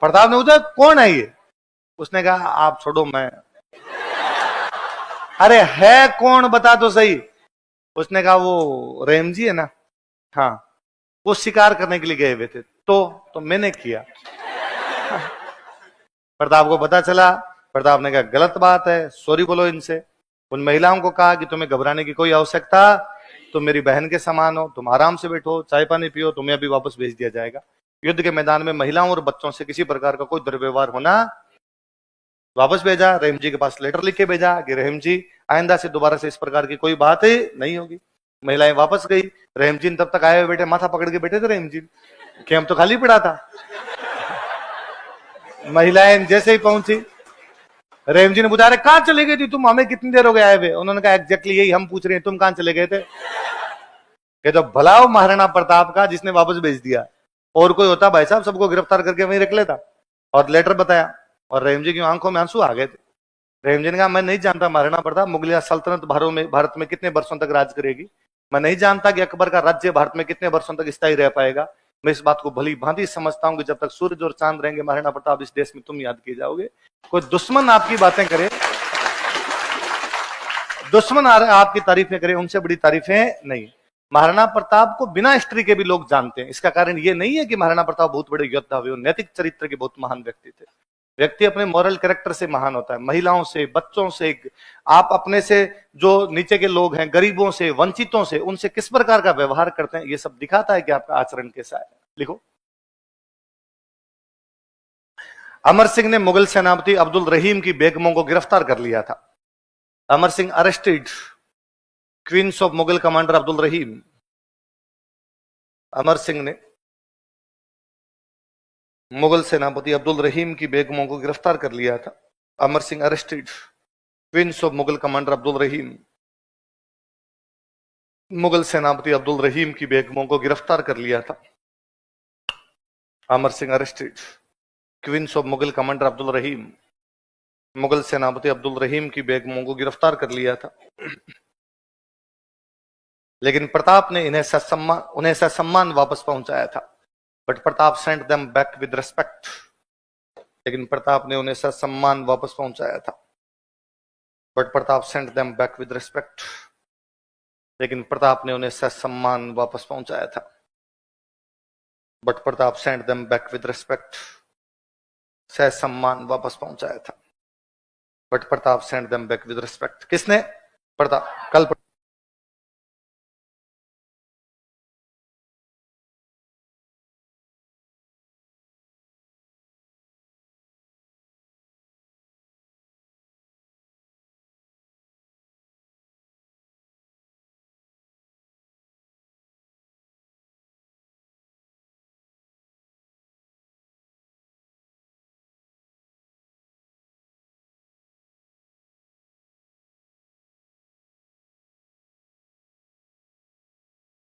प्रताप ने पूछा कौन है ये? उसने कहा आप छोड़ो, मैं। अरे है कौन बता तो सही। उसने कहा वो रहीम जी है ना, हाँ, वो शिकार करने के लिए गए हुए थे, तो मैंने किया। प्रताप को पता चला। प्रताप ने कहा गलत बात है, सॉरी बोलो इनसे। उन महिलाओं को कहा कि तुम्हें घबराने की कोई आवश्यकता, तुम मेरी बहन के समान हो, तुम आराम से बैठो, चाय पानी पियो, तुम्हें अभी वापस भेज दिया जाएगा। युद्ध के मैदान में महिलाओं और बच्चों से किसी प्रकार का कोई दुर्व्यवहार होना। वापस भेजा, रहीम जी के पास लेटर लिख के भेजा कि रहीम जी आइंदा से दोबारा से इस प्रकार की कोई बात नहीं होगी। महिलाएं वापस गई। रहीम जी तब तक आए हुए बैठे, माथा पकड़ के बैठे थे रहीम जी, कैंप तो खाली पड़ा था। महिलाएं जैसे ही पहुंची, रहीम जी ने पूछा अरे कहां चले गई थी तुम, हमें कितनी देर हो गए आए हुए? उन्होंने कहा एग्जैक्टली यही हम पूछ रहे हैं, तुम कहां चले गए थे? ये तो भला हो महाराणा प्रताप का जिसने वापस भेज दिया, और कोई होता भाई साहब सबको गिरफ्तार करके वहीं रख लेता। और लेटर बताया, और रहीम जी की आंखों में आंसू आ गए थे। प्रेमजी ने कहा मैं नहीं जानता महाराणा प्रताप मुगलिया सल्तनत भारत में कितने वर्षों तक राज करेगी, मैं नहीं जानता कि अकबर का राज्य भारत में कितने वर्षों तक स्थायी रह पाएगा। मैं इस बात को भली भांति समझता हूं कि जब तक सूरज और चांद रहेंगे महाराणा प्रताप इस देश में तुम याद किए जाओगे। कोई दुश्मन आपकी बातें करे, दुश्मन आपकी तारीफें करे, उनसे बड़ी तारीफें नहीं। महाराणा प्रताप को बिना हिस्ट्री के भी लोग जानते हैं। इसका कारण ये नहीं है कि महाराणा प्रताप बहुत बड़े योद्धा हुए, नैतिक चरित्र के बहुत महान व्यक्ति थे। व्यक्ति अपने मॉरल कैरेक्टर से महान होता है, महिलाओं से, बच्चों से, आप अपने से जो नीचे के लोग हैं, गरीबों से, वंचितों से, उनसे किस प्रकार का व्यवहार करते हैं, ये सब दिखाता है कि आपका आचरण कैसा है। लिखो, अमर सिंह ने मुगल सेनापति अब्दुल रहीम की बेगमों को गिरफ्तार कर लिया था। Amar Singh arrested queens of Mughal commander Abdul Rahim. Amar Singh ने मुगल सेनापति अब्दुल रहीम की बेगमों को गिरफ्तार कर लिया था। Amar Singh arrested queens of Mughal commander Abdul Rahim. Mughal सेनापति अब्दुल रहीम की बेगमों को गिरफ्तार कर लिया था। Amar Singh arrested queens of Mughal commander Abdul Rahim. Mughal सेनापति अब्दुल रहीम की बेगमों को गिरफ्तार कर लिया था, लेकिन प्रताप ने उन्हें ससम्मान वापस पहुंचाया था। But Pratap sent them back with respect. लेकिन प्रताप ने उन्हें ससम्मान वापस पहुंचाया था। But Pratap sent them back with respect. लेकिन प्रताप ने उन्हें ससम्मान वापस पहुंचाया था। But Pratap sent them back with respect. ससम्मान वापस पहुंचाया था। But Pratap sent them back with respect. किसने? प्रताप। कल